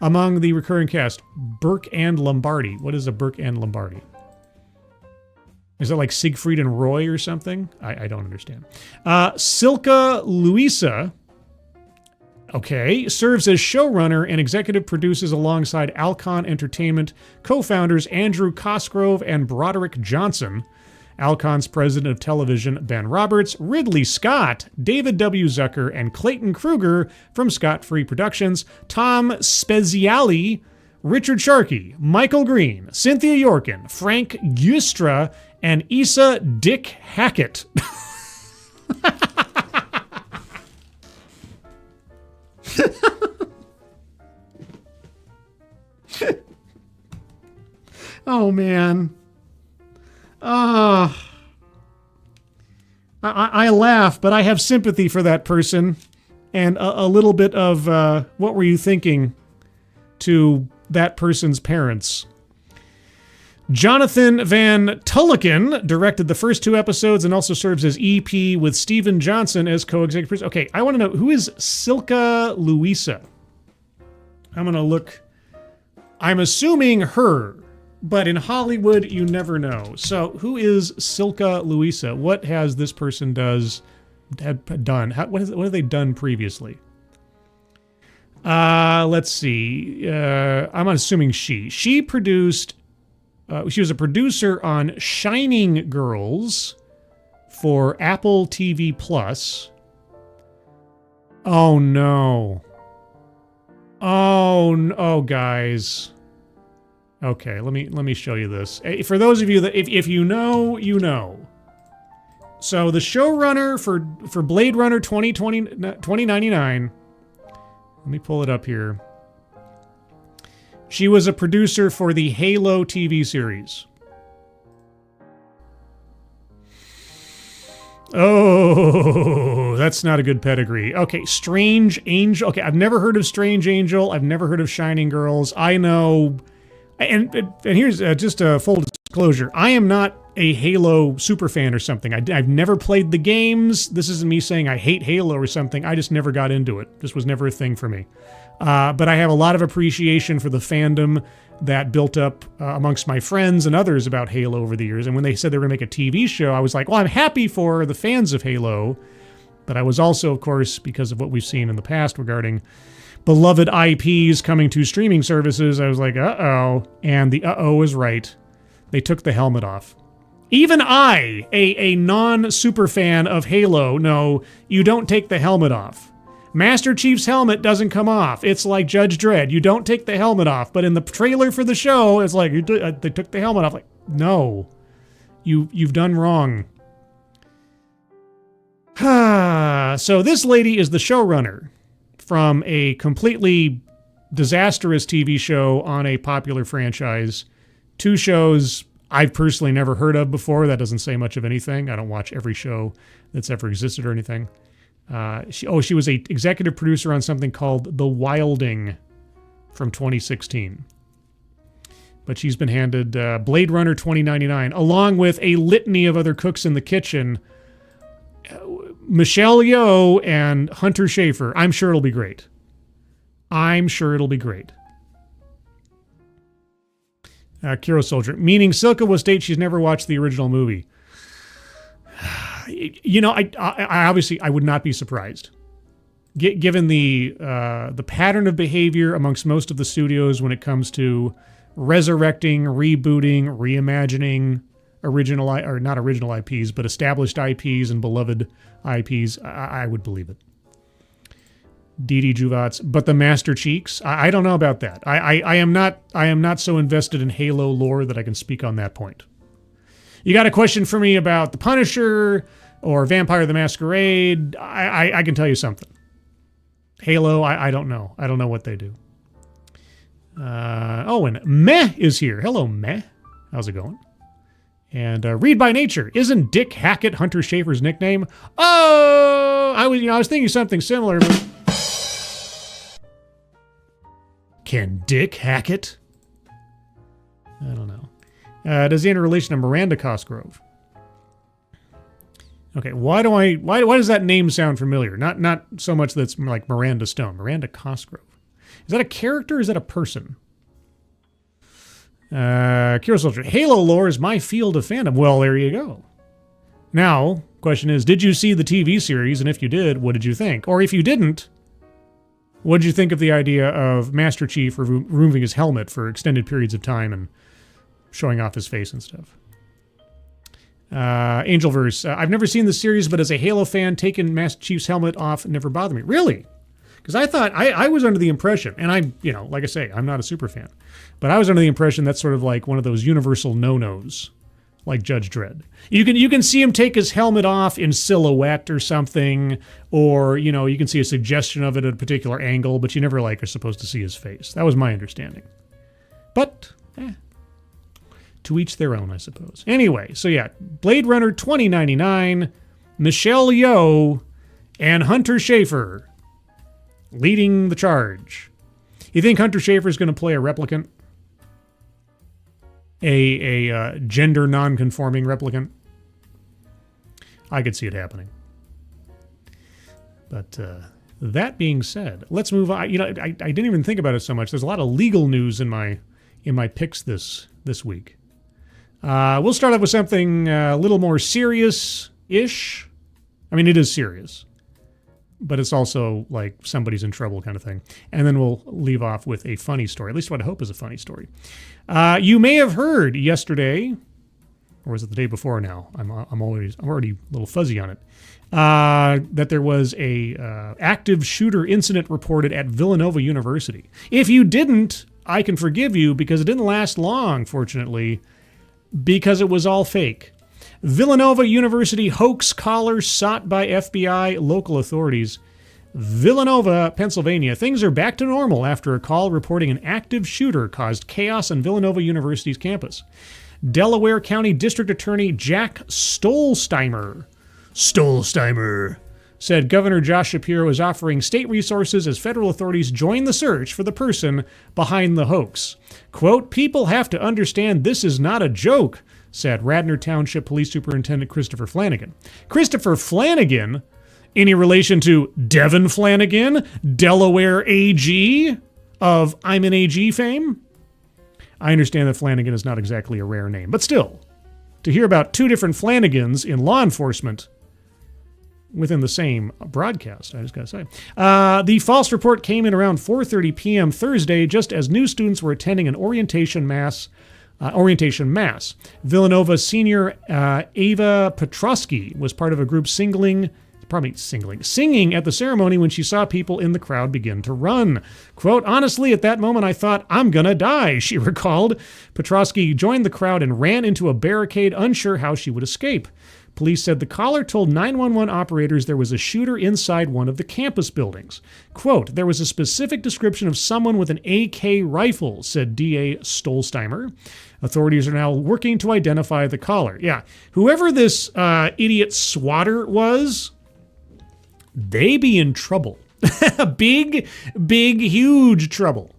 among the recurring cast. Burke and Lombardi. What is a Burke and Lombardi? Is it like Siegfried and Roy or something? I don't understand. Silka Luisa, okay, serves as showrunner and executive produces alongside Alcon Entertainment co-founders Andrew Cosgrove and Broderick Johnson. Alcon's president of television, Ben Roberts, Ridley Scott, David W. Zucker, and Clayton Kruger from Scott Free Productions, Tom Speziali, Richard Sharkey, Michael Green, Cynthia Yorkin, Frank Giustra, and Issa Dick Hackett. Oh, man. I laugh, but I have sympathy for that person and a little bit of what were you thinking to that person's parents. Jonathan Van Tulliken directed the first 2 episodes and also serves as EP with Steven Johnson as co-executive producer. Okay, I want to know, who is Silka Luisa? I'm going to look. I'm assuming her, but in Hollywood, you never know. So who is Silka Luisa? What has this person done? What have they done previously? Let's see. I'm assuming she produced. She was a producer on Shining Girls for Apple TV Plus. Oh no. Oh, guys. Okay, let me show you this. For those of you that if you know, you know. So the showrunner for Blade Runner 2099. Let me pull it up here. She was a producer for the Halo TV series. Oh, that's not a good pedigree. Okay, Strange Angel. Okay, I've never heard of Strange Angel. I've never heard of Shining Girls. I know, and here's just a full disclosure. I am not a Halo superfan or something. I've never played the games. This isn't me saying I hate Halo or something. I just never got into it. This was never a thing for me. But I have a lot of appreciation for the fandom that built up amongst my friends and others about Halo over the years. And when they said they were going to make a TV show, I was like, well, I'm happy for the fans of Halo. But I was also, of course, because of what we've seen in the past regarding beloved IPs coming to streaming services, I was like, uh-oh. And the uh-oh is right. They took the helmet off. Even I, a non-super fan of Halo, know you don't take the helmet off. Master Chief's helmet doesn't come off. It's like Judge Dredd. You don't take the helmet off. But in the trailer for the show, it's like they took the helmet off. Like, no, you've done wrong. So this lady is the showrunner from a completely disastrous TV show on a popular franchise. 2 shows I've personally never heard of before. That doesn't say much of anything. I don't watch every show that's ever existed or anything. She was a executive producer on something called The Wilding from 2016. But she's been handed Blade Runner 2099, along with a litany of other cooks in the kitchen. Michelle Yeoh and Hunter Schafer. I'm sure it'll be great. Kiro Soldier. Meaning Silka will state she's never watched the original movie. You know, I obviously I would not be surprised, given the pattern of behavior amongst most of the studios when it comes to resurrecting, rebooting, reimagining not original IPs, but established IPs and beloved IPs. I would believe it. Didi Juvats, but the Master Cheeks. I don't know about that. I am not so invested in Halo lore that I can speak on that point. You got a question for me about The Punisher or Vampire the Masquerade? I can tell you something. Halo, I don't know. I don't know what they do. And Meh is here. Hello, Meh. How's it going? And Read by Nature. Isn't Dick Hackett Hunter Schafer's nickname? Oh, I was thinking something similar. Can Dick Hackett? I don't know. Does he have a relation to Miranda Cosgrove? Okay, why does that name sound familiar? Not so much that's like Miranda Stone. Miranda Cosgrove. Is that a character or is that a person? Kira Soldier. Halo lore is my field of fandom. Well, there you go. Now, question is, did you see the TV series? And if you did, what did you think? Or if you didn't, what did you think of the idea of Master Chief removing his helmet for extended periods of time and showing off his face and stuff? Angelverse. I've never seen the series, but as a Halo fan, taking Master Chief's helmet off never bothered me. Really? Because I thought, I was under the impression, and like I say, I'm not a super fan, but I was under the impression that's sort of like one of those universal no-nos, like Judge Dredd. You can see him take his helmet off in silhouette or something, or, you can see a suggestion of it at a particular angle, but you never, are supposed to see his face. That was my understanding. But, to each their own, I suppose. Anyway, so yeah, Blade Runner 2099, Michelle Yeoh, and Hunter Schafer leading the charge. You think Hunter Schafer is going to play a replicant? A gender non-conforming replicant? I could see it happening. But that being said, let's move on. I didn't even think about it so much. There's a lot of legal news in my picks this week. We'll start off with something a little more serious-ish. I mean, it is serious, but it's also like somebody's in trouble kind of thing. And then we'll leave off with a funny story, at least what I hope is a funny story. You may have heard yesterday, or was it the day before now? I'm already a little fuzzy on it. That there was a active shooter incident reported at Villanova University. If you didn't, I can forgive you because it didn't last long, fortunately, because it was all fake. Villanova University hoax caller sought by FBI local authorities. Villanova, Pennsylvania. Things are back to normal after a call reporting an active shooter caused chaos on Villanova University's campus. Delaware County District Attorney Jack Stolsteimer said Governor Josh Shapiro is offering state resources as federal authorities join the search for the person behind the hoax. Quote, people have to understand this is not a joke, said Radnor Township Police Superintendent Christopher Flanagan. Christopher Flanagan? Any relation to Devin Flanagan, Delaware AG of I'm an AG fame? I understand that Flanagan is not exactly a rare name, but still, to hear about two different Flanagans in law enforcement within the same broadcast, I just gotta say. The false report came in around 4:30 p.m. Thursday, just as new students were attending an orientation mass. Villanova senior Ava Petrosky was part of a group singing at the ceremony when she saw people in the crowd begin to run. Quote, honestly, at that moment I thought, I'm gonna die, she recalled. Petrosky joined the crowd and ran into a barricade, unsure how she would escape. Police said the caller told 911 operators there was a shooter inside one of the campus buildings. Quote, there was a specific description of someone with an AK rifle, said DA Stolsteimer. Authorities are now working to identify the caller. Yeah, whoever this idiot swatter was, they be in trouble. big, huge trouble.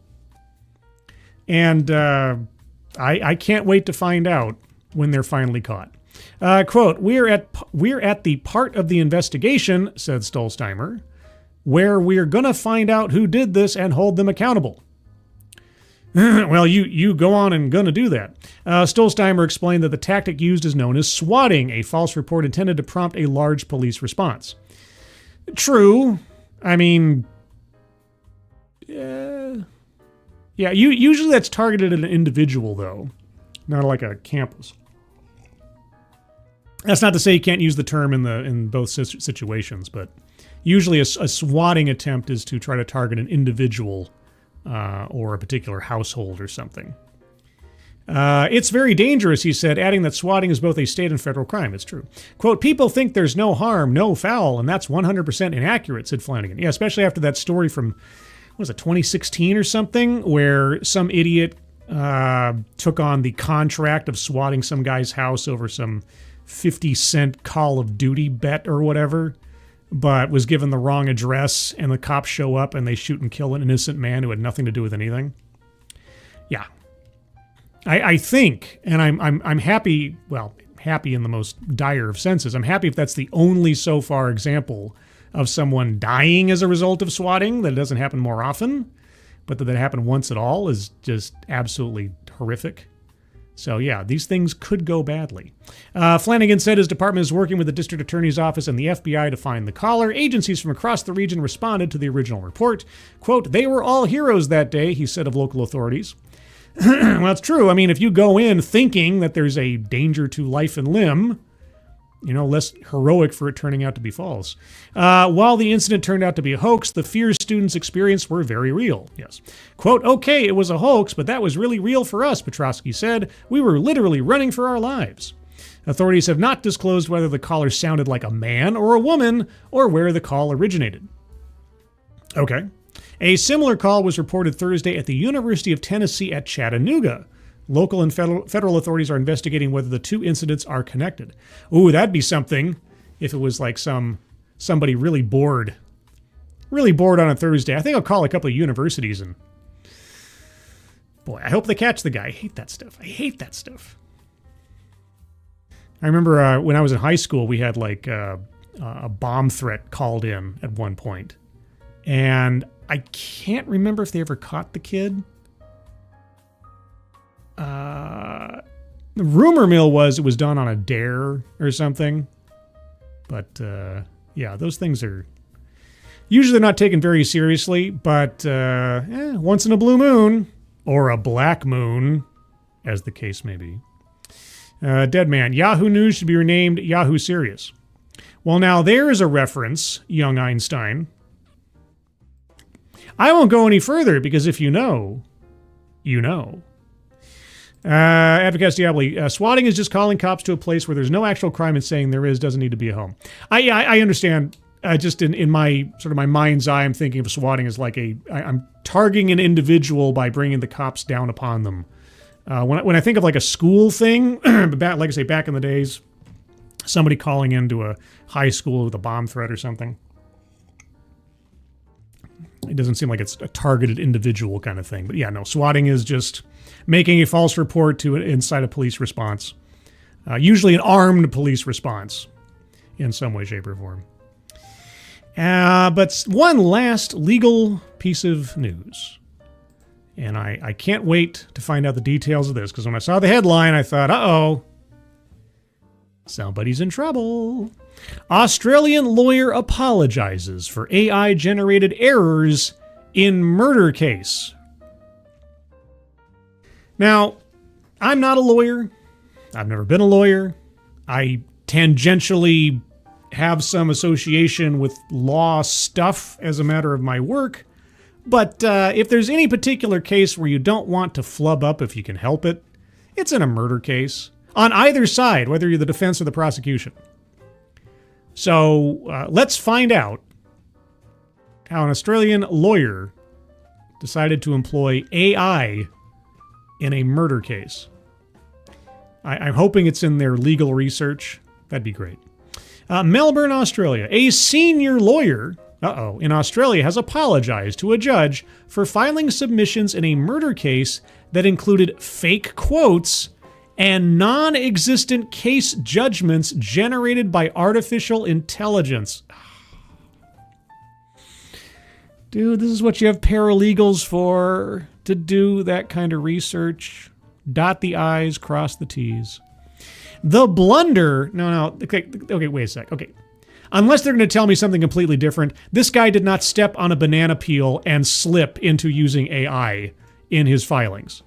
And I can't wait to find out when they're finally caught. Quote, we're at the part of the investigation, said Stolsteimer, where we're going to find out who did this and hold them accountable. Well, you go on and going to do that. Stolsteimer explained that the tactic used is known as swatting, a false report intended to prompt a large police response. True. I mean, yeah, usually that's targeted at an individual, though, not like a campus. That's not to say you can't use the term in both situations, but usually a swatting attempt is to try to target an individual or a particular household or something. It's very dangerous, he said, adding that swatting is both a state and federal crime. It's true. Quote, people think there's no harm, no foul, and that's 100% inaccurate, said Flanagan. Yeah, especially after that story from, what was it, 2016 or something, where some idiot took on the contract of swatting some guy's house over some 50-cent Call of Duty bet or whatever, but was given the wrong address, and the cops show up and they shoot and kill an innocent man who had nothing to do with anything. Yeah. I think, and I'm happy, well, happy in the most dire of senses. I'm happy if that's the only so far example of someone dying as a result of swatting, that it doesn't happen more often, but that it happened once at all is just absolutely horrific. So yeah, these things could go badly. Flanagan said his department is working with the district attorney's office and the FBI to find the caller. Agencies from across the region responded to the original report. Quote, "They were all heroes that day," he said of local authorities. Well, it's true. I mean, if you go in thinking that there's a danger to life and limb, less heroic for it turning out to be false. While the incident turned out to be a hoax, the fears students experienced were very real. Yes. Quote, "Okay, it was a hoax, but that was really real for us," Petrosky said. "We were literally running for our lives." Authorities have not disclosed whether the caller sounded like a man or a woman or where the call originated. Okay. A similar call was reported Thursday at the University of Tennessee at Chattanooga. Local and federal authorities are investigating whether the two incidents are connected. Ooh, that'd be something if it was like somebody really bored on a Thursday. I think I'll call a couple of universities and boy, I hope they catch the guy. I hate that stuff. I remember when I was in high school, we had like a bomb threat called in at one point, and I can't remember if they ever caught the kid. The rumor mill was it was done on a dare or something. But, yeah, those things are usually not taken very seriously. But once in a blue moon, or a black moon, as the case may be. Dead man. Yahoo News should be renamed Yahoo Serious. Well, now there is a reference, young Einstein. I won't go any further because if you know, you know. Advocates Diabli, swatting is just calling cops to a place where there's no actual crime and saying there is doesn't need to be a home. I understand. Just in my sort of my mind's eye, I'm thinking of swatting as like I'm targeting an individual by bringing the cops down upon them. When I think of like a school thing, like I say, back in the days, somebody calling into a high school with a bomb threat or something. It doesn't seem like it's a targeted individual kind of thing. But yeah, no, swatting is just making a false report to inside a police response. Usually an armed police response in some way, shape, or form. But one last legal piece of news. And I can't wait to find out the details of this, because when I saw the headline, I thought, uh-oh, somebody's in trouble. Australian lawyer apologizes for AI-generated errors in murder case. Now, I'm not a lawyer. I've never been a lawyer. I tangentially have some association with law stuff as a matter of my work. But if there's any particular case where you don't want to flub up if you can help it, it's in a murder case. On either side, whether you're the defense or the prosecution. So let's find out how an Australian lawyer decided to employ AI in a murder case. I'm hoping it's in their legal research. That'd be great. Melbourne, Australia. A senior lawyer, in Australia has apologized to a judge for filing submissions in a murder case that included fake quotes and non-existent case judgments generated by artificial intelligence. Dude, this is what you have paralegals for, to do that kind of research. Dot the I's, cross the T's. The blunder... No, okay, wait a sec. Okay. Unless they're going to tell me something completely different, this guy did not step on a banana peel and slip into using AI in his filings.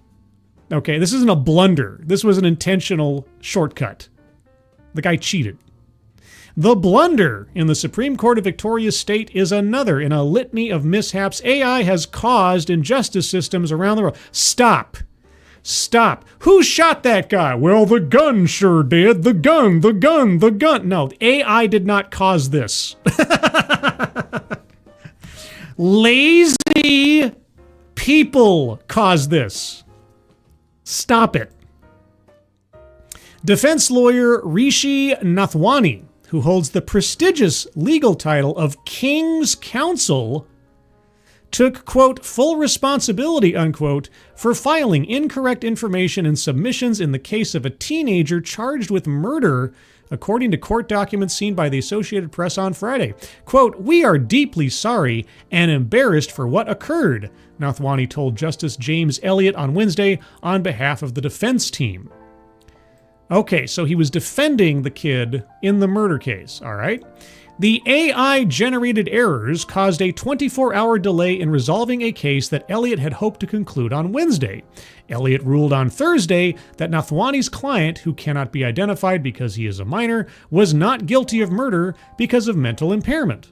Okay, this isn't a blunder. This was an intentional shortcut. The guy cheated. The blunder in the Supreme Court of Victoria's State is another in a litany of mishaps AI has caused in justice systems around the world. Stop. Who shot that guy? Well, the gun sure did. The gun. No, AI did not cause this. Lazy people caused this. Stop it. Defense lawyer Rishi Nathwani, who holds the prestigious legal title of King's Counsel, took, quote, full responsibility, unquote, for filing incorrect information and submissions in the case of a teenager charged with murder, according to court documents seen by the Associated Press on Friday. Quote, "We are deeply sorry and embarrassed for what occurred," Nathwani told Justice James Elliott on Wednesday on behalf of the defense team. Okay, so he was defending the kid in the murder case, all right? The AI-generated errors caused a 24-hour delay in resolving a case that Elliott had hoped to conclude on Wednesday. Elliott ruled on Thursday that Nathwani's client, who cannot be identified because he is a minor, was not guilty of murder because of mental impairment.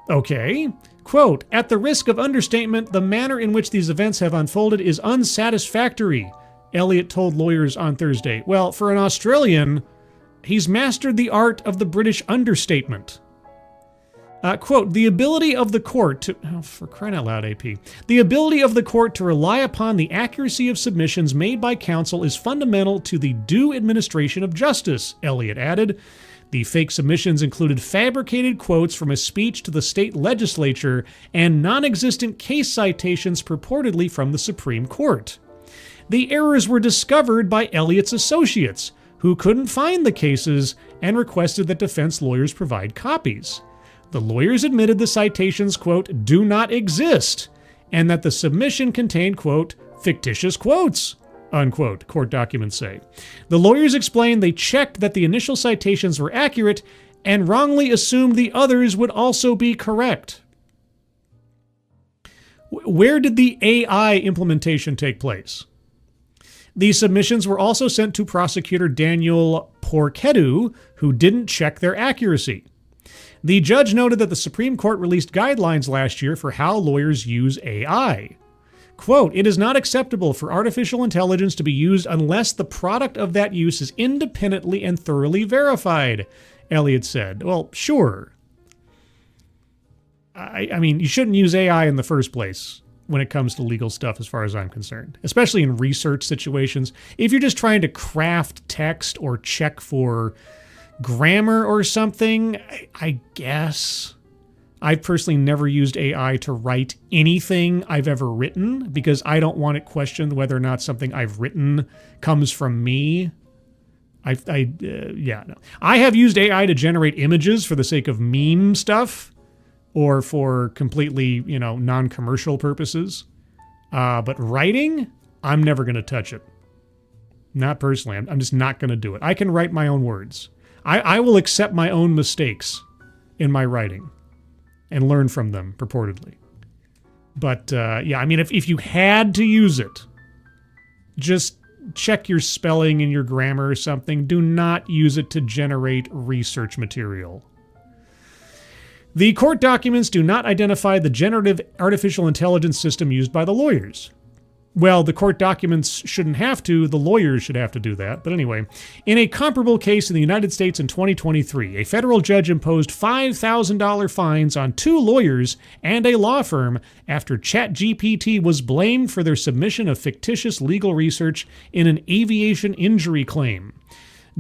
Okay. Quote, "At the risk of understatement, the manner in which these events have unfolded is unsatisfactory," Elliott told lawyers on Thursday. Well, for an Australian, he's mastered the art of the British understatement. Quote, "The ability of the court to..." Oh, for crying out loud, AP. "The ability of the court to rely upon the accuracy of submissions made by counsel is fundamental to the due administration of justice," Elliott added. The fake submissions included fabricated quotes from a speech to the state legislature and non-existent case citations purportedly from the Supreme Court. The errors were discovered by Elliott's associates, who couldn't find the cases and requested that defense lawyers provide copies. The lawyers admitted the citations, quote, "do not exist," and that the submission contained, quote, "fictitious quotes," unquote, court documents say. The lawyers explained they checked that the initial citations were accurate and wrongly assumed the others would also be correct. Where did the AI implementation take place? The submissions were also sent to prosecutor Daniel Porkedu, who didn't check their accuracy. The judge noted that the Supreme Court released guidelines last year for how lawyers use AI. Quote, "It is not acceptable for artificial intelligence to be used unless the product of that use is independently and thoroughly verified," Elliott said. Well, sure. I mean, you shouldn't use AI in the first place when it comes to legal stuff, as far as I'm concerned, especially in research situations. If you're just trying to craft text or check for grammar or something, I guess. I've personally never used AI to write anything I've ever written because I don't want it questioned whether or not something I've written comes from me. No. I have used AI to generate images for the sake of meme stuff, or for completely, non-commercial purposes. But writing, I'm never going to touch it. Not personally. I'm just not going to do it. I can write my own words. I will accept my own mistakes in my writing and learn from them, purportedly. But, if you had to use it, just check your spelling and your grammar or something. Do not use it to generate research material. The court documents do not identify the generative artificial intelligence system used by the lawyers. Well, the court documents shouldn't have to. The lawyers should have to do that. But anyway, in a comparable case in the United States in 2023, a federal judge imposed $5,000 fines on 2 lawyers and a law firm after ChatGPT was blamed for their submission of fictitious legal research in an aviation injury claim.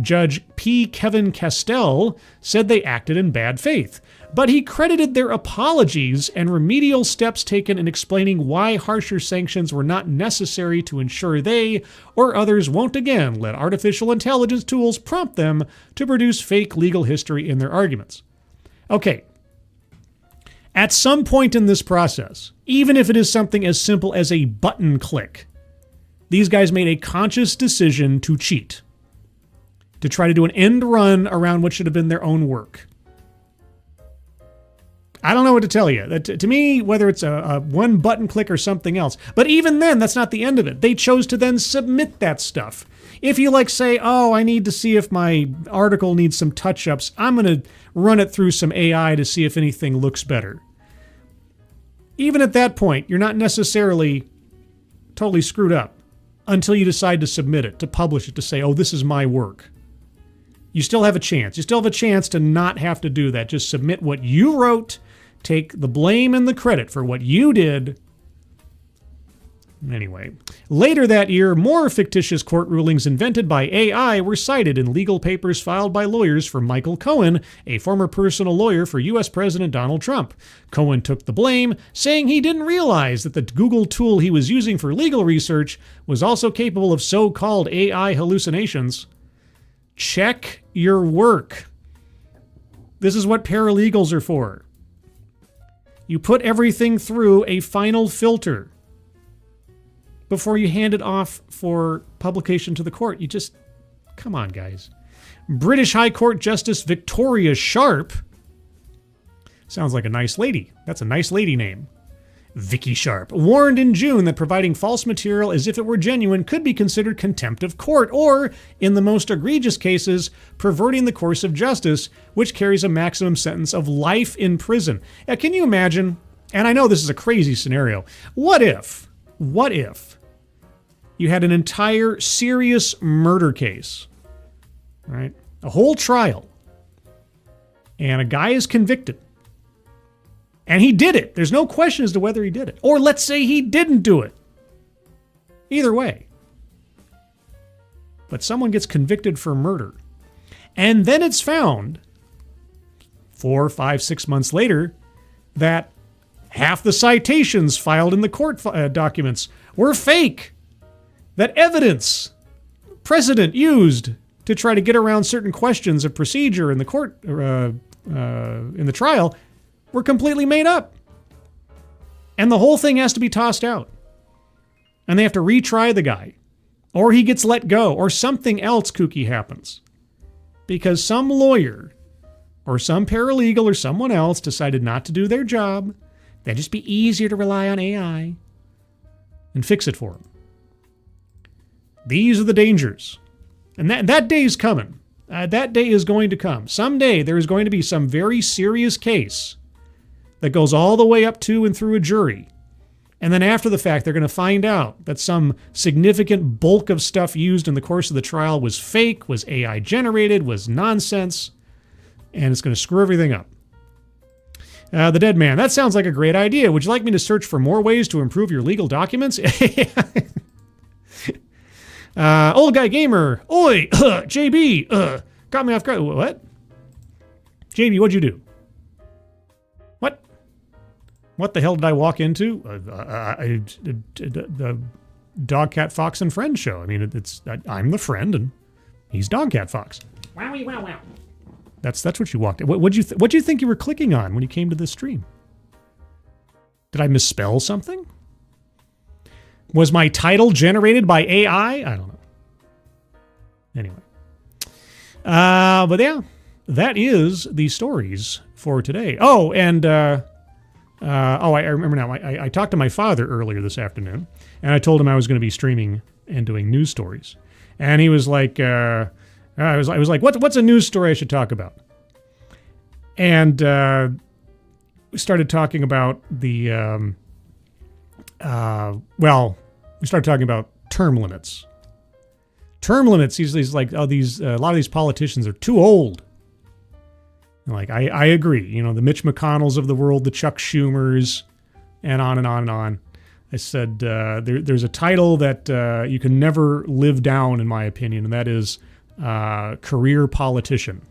Judge P. Kevin Castell said they acted in bad faith, but he credited their apologies and remedial steps taken in explaining why harsher sanctions were not necessary to ensure they or others won't again let artificial intelligence tools prompt them to produce fake legal history in their arguments. Okay. At some point in this process, even if it is something as simple as a button click, these guys made a conscious decision to cheat, to try to do an end run around what should have been their own work. I don't know what to tell you. To me, whether it's a one button click or something else, but even then, that's not the end of it. They chose to then submit that stuff. If you say, I need to see if my article needs some touch-ups, I'm going to run it through some AI to see if anything looks better. Even at that point, you're not necessarily totally screwed up until you decide to submit it, to publish it, to say, this is my work. You still have a chance. You still have a chance to not have to do that. Just submit what you wrote, take the blame and the credit for what you did, Anyway, later that year, more fictitious court rulings invented by AI were cited in legal papers filed by lawyers for Michael Cohen, a former personal lawyer for U.S. President Donald Trump. Cohen took the blame, saying he didn't realize that the Google tool he was using for legal research was also capable of so-called AI hallucinations. Check your work. This is what paralegals are for. You put everything through a final filter before you hand it off for publication to the court. You just, come on, guys. British High Court Justice Victoria Sharp, sounds like a nice lady. That's a nice lady name. Vicky Sharp warned in June that providing false material as if it were genuine could be considered contempt of court, or, in the most egregious cases, perverting the course of justice, which carries a maximum sentence of life in prison. Can you imagine? And I know this is a crazy scenario. What if you had an entire serious murder case, right? A whole trial, and a guy is convicted, and he did it. There's no question as to whether he did it. Or let's say he didn't do it. Either way. But someone gets convicted for murder, and then it's found 4, 5, 6 months later that half the citations filed in the court documents were fake. That evidence precedent used to try to get around certain questions of procedure in the court, in the trial, were completely made up. And the whole thing has to be tossed out. And they have to retry the guy. Or he gets let go, or something else kooky happens. Because some lawyer, or some paralegal, or someone else decided not to do their job. That'd just be easier to rely on AI and fix it for them. These are the dangers. And that day is coming. That day is going to come. Someday there is going to be some very serious case that goes all the way up to and through a jury. And then after the fact, they're going to find out that some significant bulk of stuff used in the course of the trial was fake, was AI generated, was nonsense, and it's going to screw everything up. The dead man. That sounds like a great idea. Would you like me to search for more ways to improve your legal documents? Old guy gamer. Oi, JB. Got me off guard. What? JB, what'd you do? What the hell did I walk into? The DogCatFox and Friends show. I mean, I'm the friend and he's DogCatFox. Wowie wow wow. That's what you walked in. What'd you think you were clicking on when you came to this stream? Did I misspell something? Was my title generated by AI? I don't know. Anyway. But yeah, that is the stories for today. Oh, and I remember now. I talked to my father earlier this afternoon, and I told him I was going to be streaming and doing news stories. And he was like, I was like, what's a news story I should talk about? And we started talking about the, we started talking about term limits. Term limits. He's like, a lot of these politicians are too old. And like, I agree. You know, the Mitch McConnells of the world, the Chuck Schumers, and on and on and on. I said, there's a title that you can never live down, in my opinion, and that is career politician.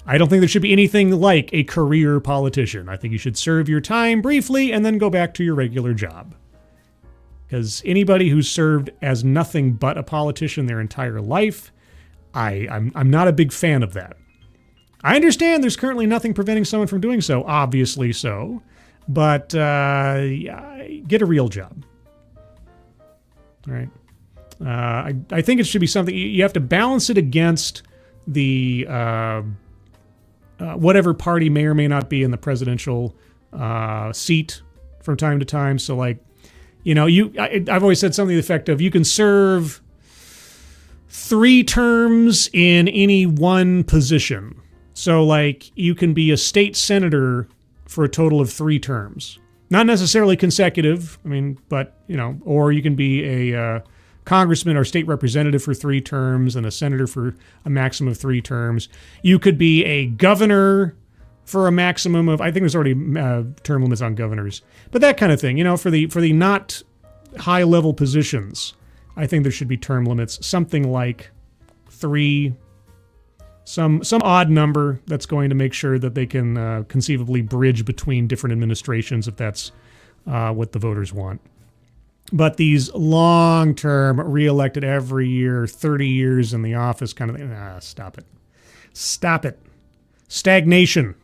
I don't think there should be anything like a career politician. I think you should serve your time briefly and then go back to your regular job. Because anybody who's served as nothing but a politician their entire life, I'm not a big fan of that. I understand there's currently nothing preventing someone from doing so, obviously so, but get a real job. All right. I think it should be something, you have to balance it against the whatever party may or may not be in the presidential seat from time to time. So like, you know, I've always said something to the effect of you can serve 3 terms in any one position. So like you can be a state senator for a total of 3 terms. Not necessarily consecutive, I mean, but, you know, or you can be a congressman or state representative for 3 terms and a senator for a maximum of 3 terms. You could be a governor for a maximum of, I think there's already term limits on governors, but that kind of thing, you know, for the not high-level positions, I think there should be term limits, something like 3, some odd number that's going to make sure that they can conceivably bridge between different administrations if that's what the voters want. But these long-term, re-elected every year, 30 years in the office kind of thing, stop it. Stop it. Stagnation.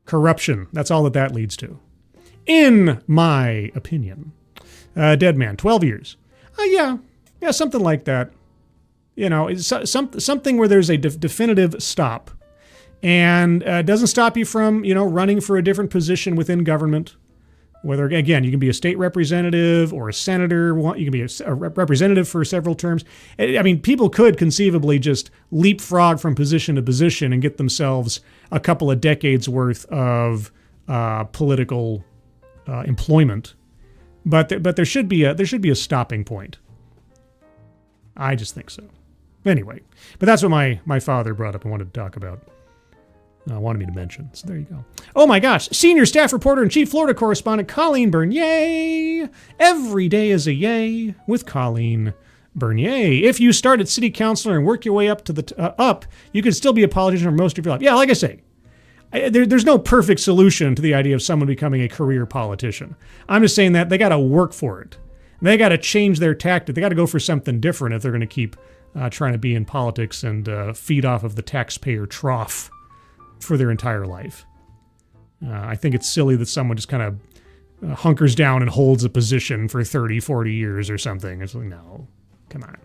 Corruption. That's all that leads to. In my opinion. Dead man, 12 years. Yeah, something like that. You know, it's something where there's a definitive stop. And doesn't stop you from, running for a different position within government. Whether, again, you can be a state representative or a senator. You can be a representative for several terms. I mean, people could conceivably just leapfrog from position to position and get themselves a couple of decades worth of political employment. But there should be a stopping point. I just think so. Anyway, but that's what my father brought up and wanted to talk about. Wanted me to mention. So there you go. Oh my gosh. Senior staff reporter and chief Florida correspondent Colleen Bernier. Every day is a yay with Colleen Bernier. If you start at city councilor and work your way up to the you can still be a politician for most of your life. Yeah, like I say, there's no perfect solution to the idea of someone becoming a career politician. I'm just saying that they got to work for it. They got to change their tactic. They got to go for something different if they're going to keep trying to be in politics and feed off of the taxpayer trough for their entire life. I think it's silly that someone just kind of hunkers down and holds a position for 30, 40 years or something. It's like, no, come on.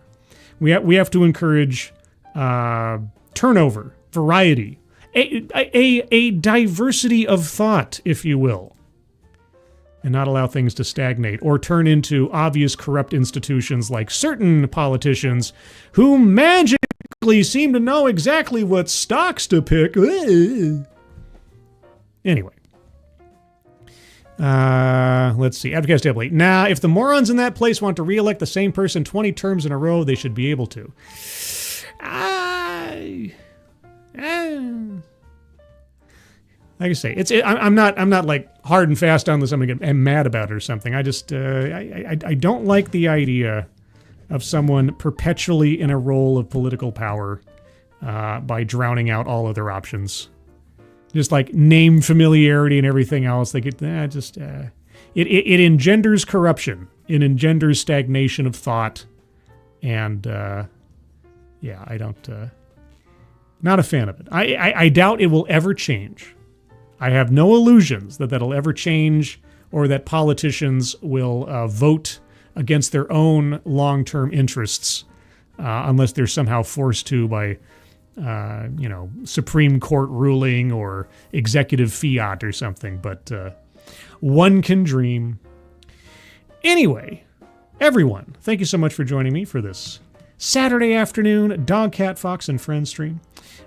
We have to encourage turnover, variety, a diversity of thought, if you will, and not allow things to stagnate or turn into obvious corrupt institutions like certain politicians who magically seem to know exactly what stocks to pick. Anyway. Let's see. Advocate Stable 8. Now, if the morons in that place want to re-elect the same person 20 terms in a row, they should be able to. Like I say, I'm not like hard and fast on this. I'm mad about it or something. I just I don't like the idea of someone perpetually in a role of political power by drowning out all other options. Just like name familiarity and everything else. It engenders corruption. It engenders stagnation of thought. And I don't, not a fan of it. I doubt it will ever change. I have no illusions that that'll ever change or that politicians will vote against their own long-term interests unless they're somehow forced to by Supreme Court ruling or executive fiat or something, but one can dream. Anyway, everyone, thank you so much for joining me for this Saturday afternoon DogCatFox and Friends stream.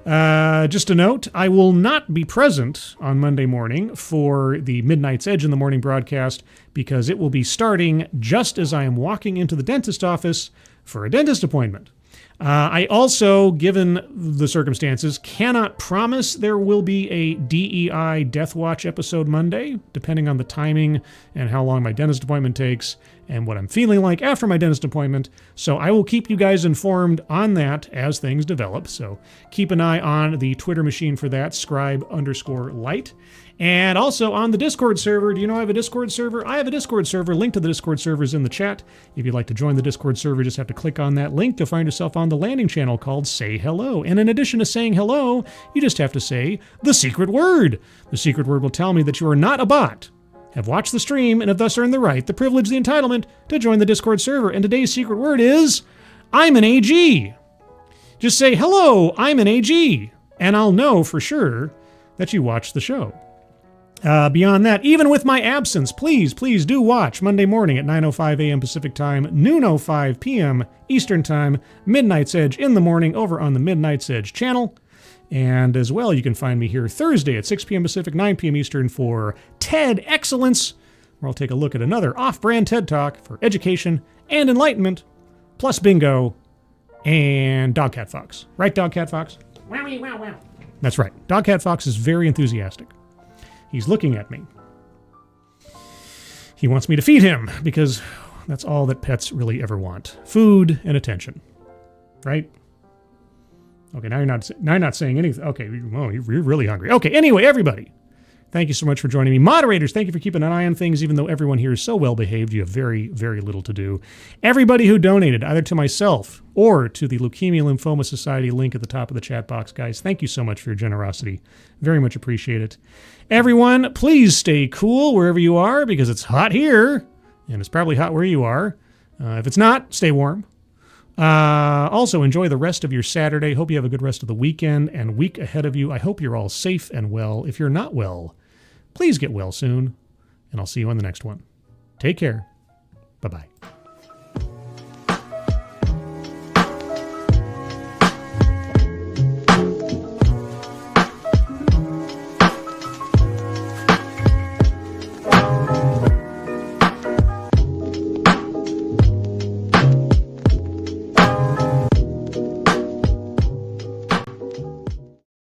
Just a note, I will not be present on Monday morning for the Midnight's Edge in the morning broadcast because it will be starting just as I am walking into the dentist office for a dentist appointment. I also, given the circumstances, cannot promise there will be a DEI Death Watch episode Monday, depending on the timing and how long my dentist appointment takes and what I'm feeling like after my dentist appointment. So I will keep you guys informed on that as things develop. So keep an eye on the Twitter machine for that, scribe_light. And also on the Discord server. Do you know I have a Discord server? I have a Discord server. Link to the Discord server is in the chat. If you'd like to join the Discord server, just have to click on that link. You'll find yourself on the landing channel called Say Hello. And in addition to saying hello, you just have to say the secret word. The secret word will tell me that you are not a bot, have watched the stream, and have thus earned the right, the privilege, the entitlement to join the Discord server. And today's secret word is, I'm an AG. Just say, hello, I'm an AG. And I'll know for sure that you watched the show. Beyond that, even with my absence, please do watch Monday morning at 9:05 a.m. Pacific Time, noon 05 p.m. Eastern Time, Midnight's Edge in the morning over on the Midnight's Edge channel. And as well, you can find me here Thursday at 6 p.m. Pacific, 9 p.m. Eastern for TED Excellence, where I'll take a look at another off-brand TED Talk for education and enlightenment, plus bingo and DogCatFox. Right, DogCatFox? Wowie, wow, wow. That's right. DogCatFox is very enthusiastic. He's looking at me. He wants me to feed him because That's all that pets really ever want. Food and attention. Right? Okay, now you're not saying anything. Okay, well, you're really hungry. Okay, anyway, everybody. Thank you so much for joining me. Moderators, thank you for keeping an eye on things, even though everyone here is so well behaved. You have very, very little to do. Everybody who donated, either to myself or to the Leukemia Lymphoma Society link at the top of the chat box, guys, thank you so much for your generosity. Very much appreciate it. Everyone, please stay cool wherever you are, because it's hot here, and it's probably hot where you are. If it's not, stay warm. Also, enjoy the rest of your Saturday. Hope you have a good rest of the weekend and week ahead of you. I hope you're all safe and well. If you're not well, please get well soon, and I'll see you on the next one. Take care. Bye-bye.